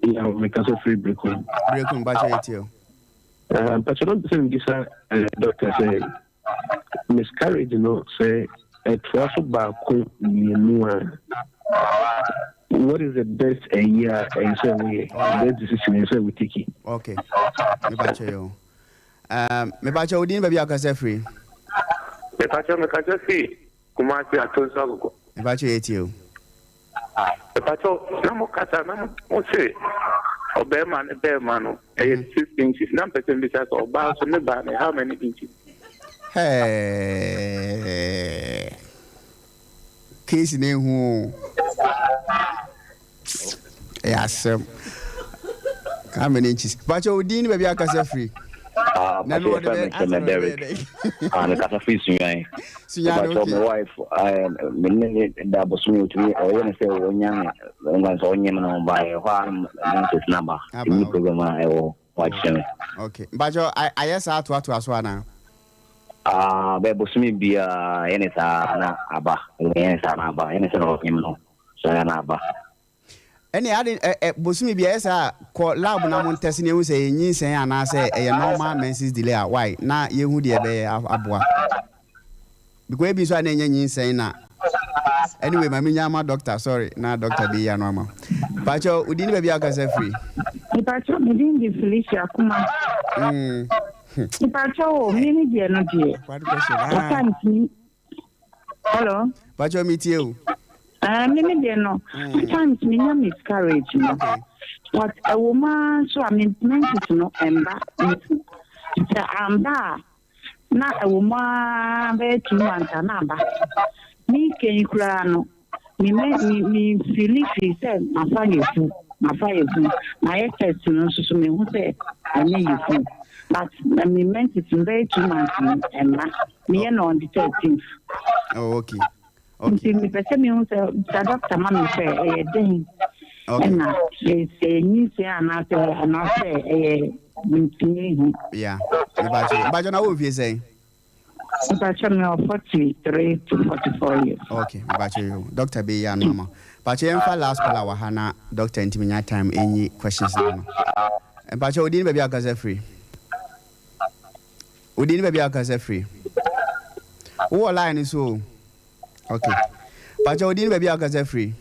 yeah, we can say free breaking. Breaking, but you eat you. But you don't say this. Doctor say miscarriage, you know, say a 12 back what is the best a year and say we best decision and say we take it. Okay. Me bacho yo. Me bacho odin baby akase free. Me bacho free. Kuma si atonso go. Me bacho eat you. Me bacho na mo kasa na mo say obe man no. 6 inches. Na person be say oba so ne ba how many inches? Hey. Case ne hu. Yes. How many inches? But you didn't baby I can say free. No, Derek. And the free swing. But my wife, that was me to me. I want to say, when so on by one number. In program, I will watch him. Okay. But I yes, I to as one now. But me be any sana aba, any sana aba, any sana of him no. Sana aba. Any adding Bosumi Biasa called Lab Namon testing you say, you say, and I say, a normal menses delay. Why? Now you would be abwa. Because be so an engine saying that. Anyway, my minyama doctor, sorry, now Doctor be a normal. But you didn't be a say free. But you didn't be Felicia Kuma. But you, many dear, not dear. What question? Hello. But you meet you. Maybe they know. Sometimes me na miscarriage. But a woman, so I mean, meant to know, and back. Not a woman, very 2 months and number. Me can you cry no? Me Felicia said, my fire, my excess, so me who said, I need you food. But I mean, meant it in very 2 months and me and on the 13th. Oh, okay. Okay. Me pese me un se doctor mama say den. Okay. Na say ni say ana say mintini. Yeah. But you know what you say? But you know 43 to 44 years. Okay. But you Doctor be ya normal. But you for last call wa hana doctor intiminya time any questions no. And but you odin baby akaze free. Odin baby akaze free. Who line is so? Okay. But you didn't baby akaze free.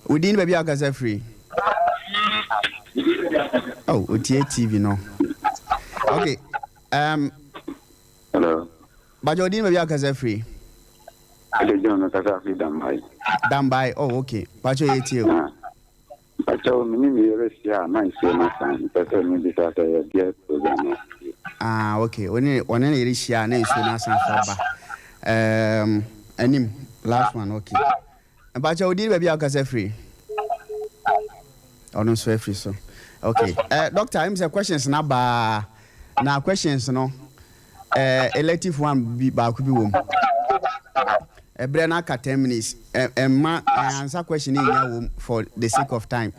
We didn't baby akaze free. Oh, OTA TV no. Okay. Hello. But you didn't baby akaze free. I don't know Dambai. Oh, okay. But you eat you. But you me yeah, nice son. Person me this a program. Okay. When you share na isu na san faba. Anim last one okay. But you did baby akaze free. Oh no, so free so. Okay. Doctor, I'm say questions na ba na questions no. Elective one be ba ku bi wom. Brena ka 10 minutes. Ma answer question in ya for the sake of time.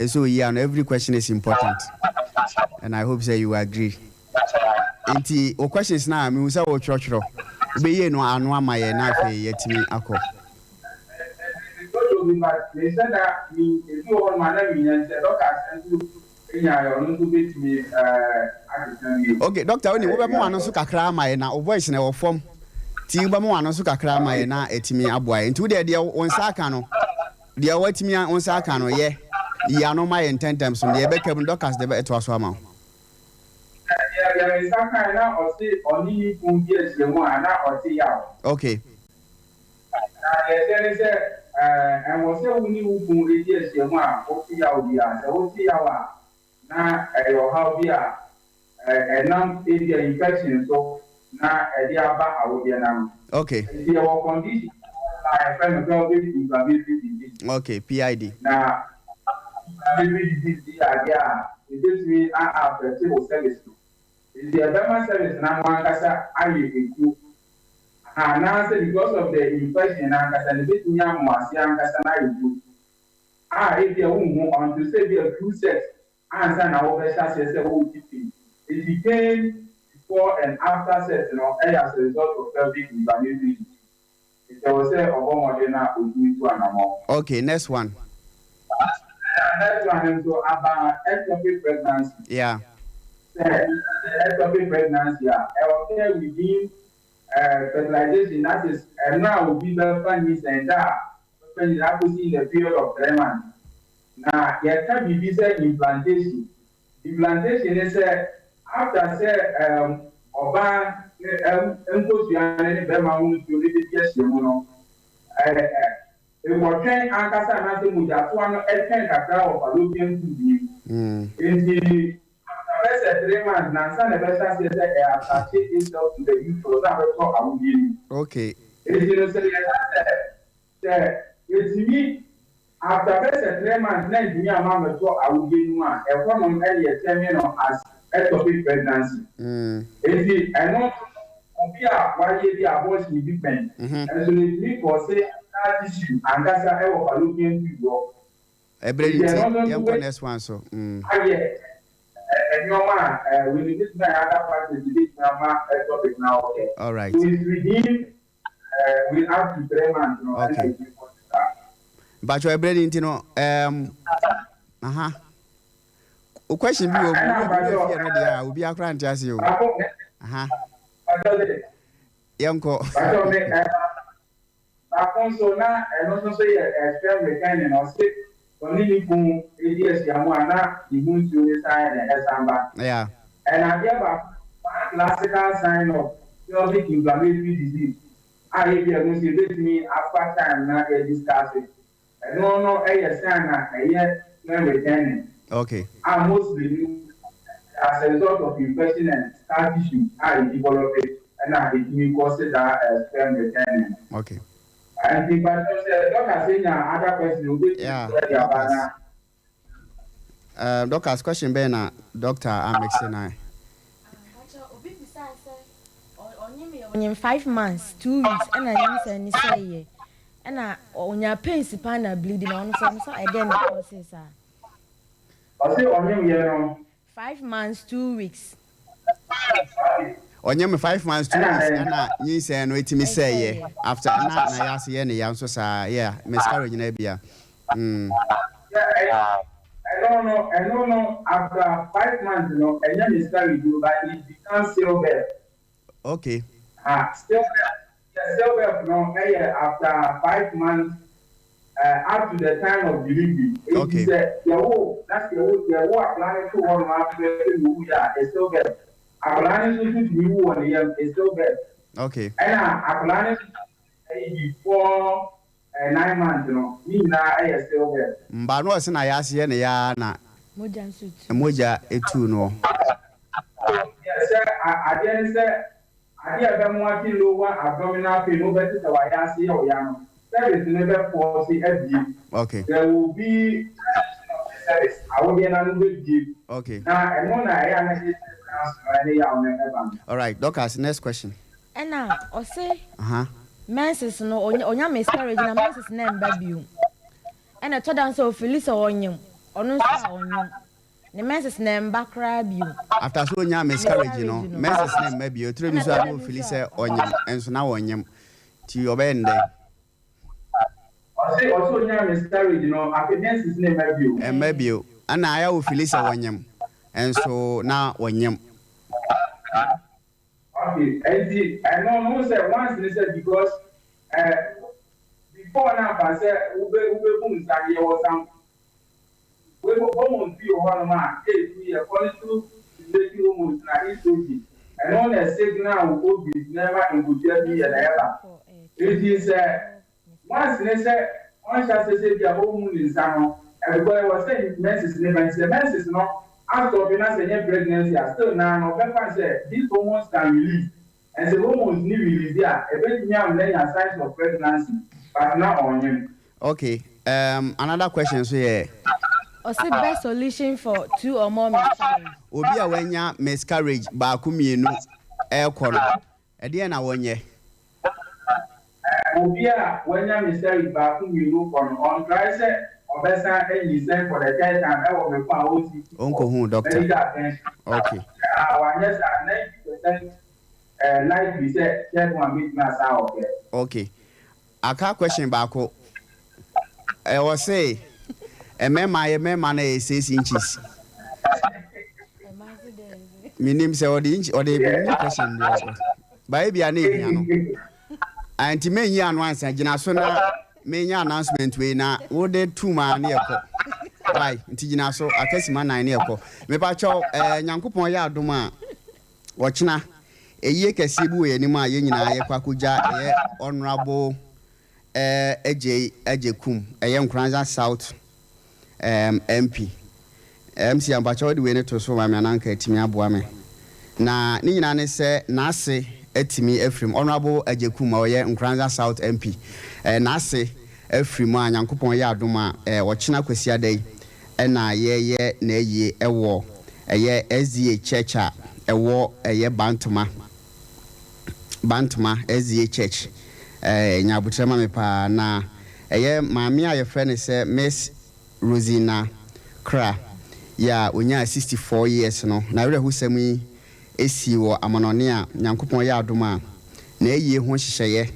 So yeah, and every question is important. And I hope say you agree. Inti o questions na me say o church be ye no anu amaye na fe yetimi akọ. They said that me if you want my name and the doctor sent you okay, doctor, when you go back to kakra amaye na o voice na o form. Ti ba mo anu so kakra amaye na etimi aboa. Nti wo de on sa aka no. De watimi on sa aka no ye. ya no my intent times on the Beckham doctors the better to us one. Yeah, some kind of or see only 2 years the one or see out. Okay. There is and was say we need 2 years the one or see out here. So see our now how we are a non area infection so now a dear back out there now. Okay. The condition I friend of disease. Okay, PID. Now disease yeah, it gives me after civil service. The Obama service now one kasa aye eku. And now say because of the infection and kasa the bit nya mo ase an kasa na eku. If you won on to say the two sets answer na over say who keeping. It became before and after sex, as a result of pelvic inflammation. It was a Obama to an amount. Okay, next one. Next one is about ectopic pregnancy. Yeah. Ectopic pregnancy, okay, within fertilization, that is, and now will be the funny and that, when you have to see the period of 3 months. Now, there can be visa implantation. Implantation is after say, Oba, any Bema who to live yes, you know. Was trained Ankasa and nothing with that one, a train a crowd of Fallopian tubes. In the first 3 months, Nansan, the best as I attach itself to the youth for that talk I will give you. Okay. It's me after first 3 months, then me a mama talk I will give you one. A woman earlier terminal as ectopic pregnancy. It's I know why you abortion big men. And so it's me for say tissue and that's a Fallopian tube. Every next one so. And your man, we need this other part of the topic now. Okay. All right. So it's within we have to 3 months. Okay. But you're breathing, you know. Question be will be a grant as you. Yanko. So now, and also say a spell mechanic or sick. Only from ADS Yamuana, the moon to side and Samba. Yeah. And I gave a classical sign of pelvic inflammatory disease. I if you're going to see me after time now discussing. I don't know a sign a year when returning. Okay. I mostly as a result of infection and scar tissue, I develop it and I causes that sperm returning. Okay. And the doctor saying other person will be doctor's question being doctor I'm mixing in 5 months, 2 weeks, and I didn't say, and on your pains, pana bleeding on some, so I didn't process. I say on you 5 months, 2 weeks. On your 5 months, 2 weeks, and you say, no, it me say, after I ask you any answers, yeah, miscarriage in Abia. I don't know, after 5 months, and then miscarriage, but it becomes still there. Okay. Still there, after 5 months, up to the time of delivery. Okay. That's the whole planning to one after it's still there. Our planning to do one year is still there. Okay. And our planning before 9 months, me now is still there. But no, I ask you, na Moja etu no. Yes, sir. I didn't say. I have been watching lower abdominal pain over to the YRC or Yam. There is never force FG. Okay. There will be service. I will be another give. Okay. Now, and one I am. All right, doctors, next question. And now, or say, menses no, on your miscarriage, and menses name baby. And I told them so, Phyllis on you, or no, on you. The menses name back grab you. After so young miscarriage, menses name maybe you three minutes ago, Phyllis on you, and so now on you to your bend. I say also young miscarriage, after menses name maybe you. And maybe you, and I will Phyllis on you, and so now on you. Okay, I know say once they said because before now I said Ube Boom Sagi or some we hormones be one man, we are calling to the hormones na estrogen. And on the signal will be never in good be and ever. It is once they say, once I say the hormone is down, everybody was saying menses never say menses no. After pregnancy, I still now say these hormones can release. And the hormones need release there. Eventually, I'm laying a signs of pregnancy, but not on him. Okay. Another question so yeah. What's the best solution for 2 or more miscarriage? Obi a wanya miscarriage ba ku mienu e kono. E de na wonye. Obi a wanya miscarriage ba ku mienu kono. On try say obesa e listen for the third time e wo me pa OT. Onko hu doctor. Okay. Yes, 90% like we said, check one meet na sa okay. Okay. Aka question ba ko. I was say a mema na 6 inches. Minim say or the inch or the question there. Baby ani no. Anti me nya no ansa gina so na me nya announcement we na wo de 2 man na yeko. Why? Nti gina so akasima 9 na yeko. Me pa cho nyankopon ya adom a wo chena eye kase bu we ni ma ye nyina ye kwakoja ye honorable AJ Kum Nkranza South MP MC ambacho de we ne to so ma me ananka etimi aboa me na ni nyina ne se na ase etimi efrim honorable AJ Kum oye Nkranza South MP na ase efrim a nyankopon ye adoma wo chena kwasi adai na ye na ye ewo eye SDA church a ewo eye Bantama SDA church nyabutrema me pa na eye maami a ye friend say Miss Rosina Kra ya onya 64 years no na were hu sami esi wo amanone a nyankopon ya adoma na eye ho hyehyeye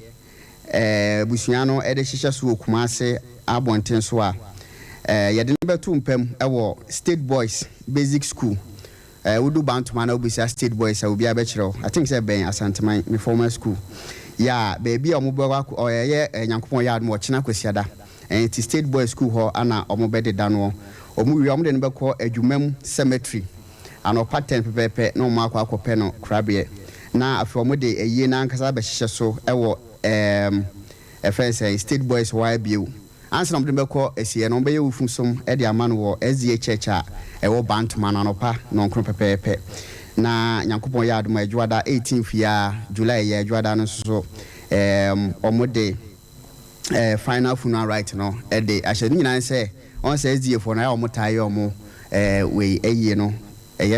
busua no de hyehyɛ so okumase abonten so a ye de ne betu mpam ewo State Boys Basic School Udu Bantama na obisa State Boys obi abekiro I think say ben Asanteman me former school ya baby omubwa oyeye nyankopon ya admo chena kwasiada enti State Boys School ho ana omubede dano omuwi omde ne bekọ adwumam cemetery ano pattern pepepe na omakọ akọpẹ no krabie na afi omde eye na ankasa behyehyɛ so ewo FSA State Boys YBU ansa omde bekọ esie no beye wufunsom e de ama no wo SDA church a ewo Bantama na no pa no nkro pepepe na nyankopon ya adoma adwada 18th ya July ya adwada no so omode final funeral right no e de ahye nyina se on say SDA for na ya omotaye omo we eye no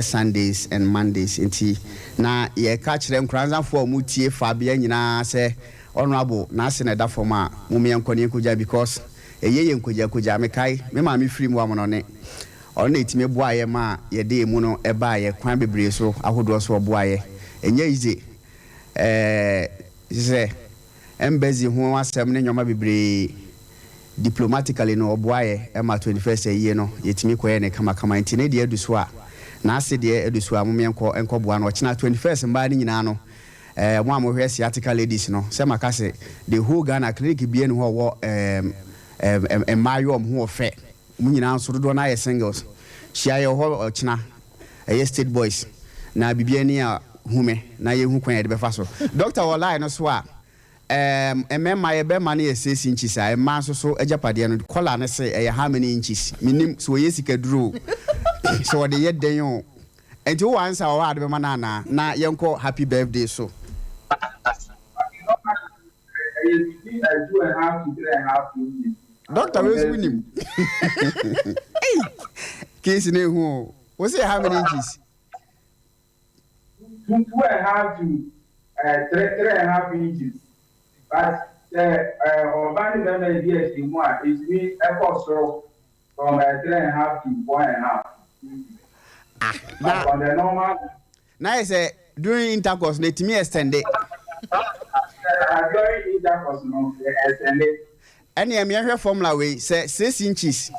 Sundays and Mondays enti na ye ka kire nkranza for mutie fa bia nyina se honorable na se na da for ma mumie nkone nkoja because eye nkoja mekai me ma me free mu amonone ona etime boaye ma ye de emu no eba ye kwan bebre so ahodo so boaye enye ize se embassy ho asem ne nyoma bebre diplomatically no boaye e ma 21st year no yetimi koye ne kama ntine de adu so a na ase de adu so a mumye enko boa no china 21st mba ni nyina no mo amohwe sciatica ladies no se makase the whole Ghana clinic bie no ho mayo ho ofe munyina so do na ye singles shia ye ho china State Boys na bibia ni a hume na ye hu kwan ye de befa so doctor online no so a emema ye be ma na ye 6 inches a emma so agapade no collar na say ye how many inches minim so ye sika duro so de ye den yo enti wo answer wo ade be ma na ye nko happy birthday so Doctor, where's winning? Hey, case in who? Was it how many inches? 2.5 to 3.5 inches. But Obani Bama years in one is me a so from 3.5 to 1.5. On the normal. Now I say during intercourse, let me extend it. During intercourse, no, extend it. Any American formula way say 6 inches.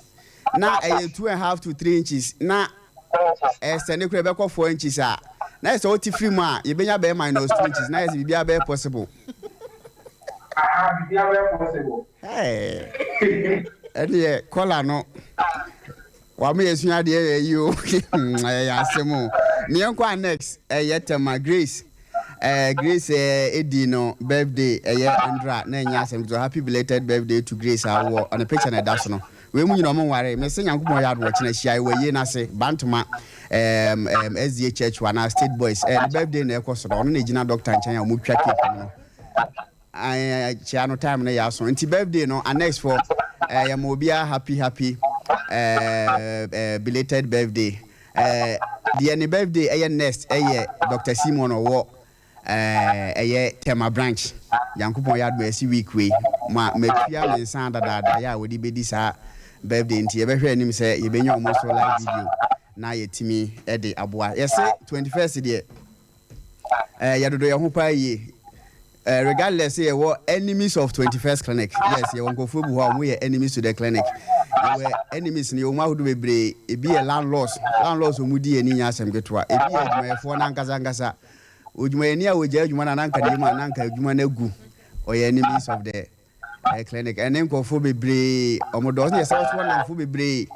Now 2.5 to 3 inches. Now extend it to 4 inches. Now it's all free ma. You be minus 2 inches. Now it's be possible. Be possible. Hey. Any color no. wa me esua de you asemo me enko next yetema Grace Grace Edino birthday Andra na nya asem so happy belated birthday to Grace awo on a picture na daso no we mu nyina mo ware me se Nyankopon ya do kina hia we ye na se bantuma SDA church wana State Boys birthday na ekoso no na gina doctor nchen ya mo twa cake no chiano time na ya so nti birthday no next for ya mo bia happy belated birthday the any birthday next Dr. Simon Owo Tema branch Yankupon ya do esi week we ma mepia me san dada ya we di bedi sa birthday nti ye behwe nim se ye benya almost live video na ye timi de aboa yes 21st de ya dodo ye ho pa ye regardless ye wo enemies of 21st clinic yes ye wonko fu bu ho mo ye enemies to the clinic we enemies ni o ma hodo bebre e bi ye landlords omudi eni nya asem getwa e bi ye adwumayefo na nkasa odwumayeni a wogya adwuma na nanka de ma nanka adwuma na gu o ye enemies of the clinic and then nkofo bebre omodo so ye say so na nkofo bebre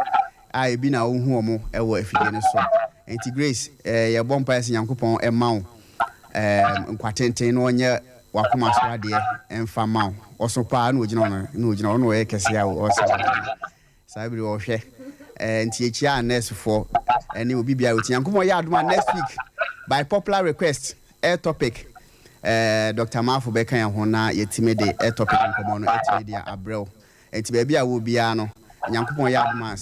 a e bi na ohu omo e wo afide ne so enti Grace ye bompa ese Nyankopon e mawo nkwatenten no onye wakoma so ade emfa mawo oso pa na ogina no e kese ya o sabiri o hwe enti echia nurse for eni obi bia oti Nyankopon ya adoma next week by popular request air topic Dr. Mafu beka ya ho na yetime de air topic nkomo no etime de abrel enti ba bia wo bia no Nyankopon ya adoma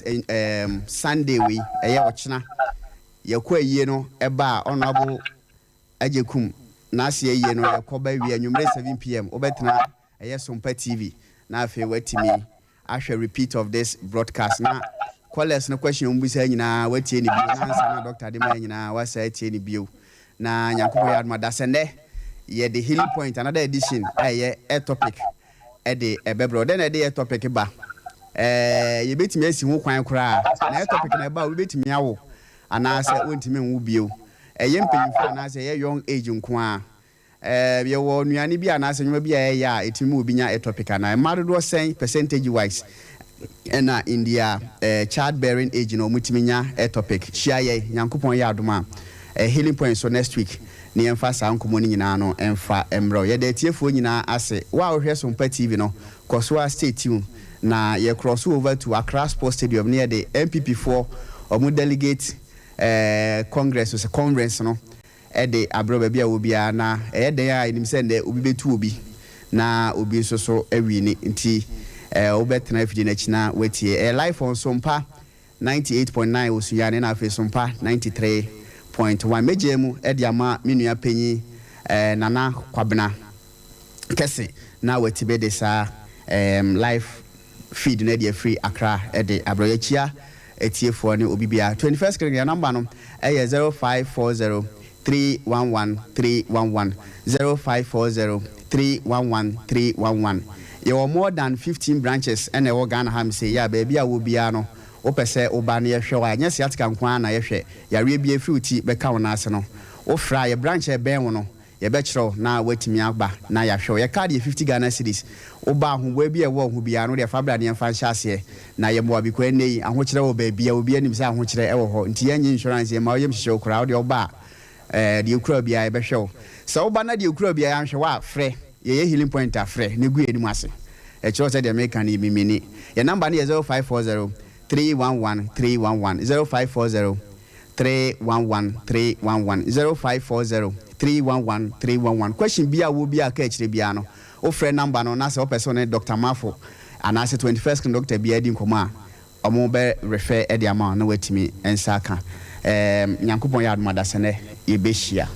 Sunday we eye ochina yakwa yie no eba honorable ajekum na ase yie no yakoba wi anwumre 7 pm obetena eye Sompa TV na afi watimi ahwe repeat of this broadcast na callers no question mbisa nyina watie ni bio na answer na Dr. Adema nyina wasa atie ni bio na Nyankopon ya adoma dasende ye the healing point another edition aye a topic de ebebro then e dey topic ba ye betimi asi ho kwan kora na topic na ba we betimi awo ana se wontimi nwu bio ye mpanyimfo ana se ye young age nko a ye wo nuane bi ana se nyuma bi ya etimi obi nya a topic ana madodo sen percentage wise ena India child bearing age no mutimi nya a topic share ye Nyankopon ya adoma healing point so next week ni emfa sa nkomo ni nyina no emfa emro ye de tiefo nyina ase wa ohwe Sompa TV no koso stay tuned na ye cross over to Accra Sports Stadium near the MPP4 omu delegate congress so conference no de abroba bia obi na de ya enim sende obi betu obi na obi so awi ni nti obetena afidi na china wetie live on Sompa 98.9 osuyane na afi Sompa 93.1 mejemu ediama minua panyi nana kwabena kese na wetibe de sa live feed na dia free Accra de abroyachia etiefo ne obibia 21st clinic number no 0540 311 311 0540 311 311 you more than 15 branches and e Ghana ham say ya baby a wo bia no wo pese oba na ye hwe wa nya siatika nkwa na ye hwe ya re bia fruity be ka wona ase no wo fra ye branch e ben wo no ye be kiro na watimi agba na ya hwe ye card ye 50 Ghana cedis oba ho bo bia wo ho bia no de fabra ne mfa nhyase na ye mo bi ko nei aho kire wo ba bia obi anim se aho kire e wo ho nti ye nyi insurance ye ma wo yem hye okura wo de oba de okura bia ye be hwe so oba na de okura bia ya hwe wa frɛ ye healing point afrɛ ne gu enim ase e kiro se de American ni mimini ye number ne 0540 311 311 0540 311 311 0540 311 311 question bia wo bia ka kire bia no o frɛ number no na se o person ne Dr. Mafo ana se 21st can Dr. bia di nkoma omo be refer e di ama na watimi ensaka Nyankopon ya adoma da sene ye behia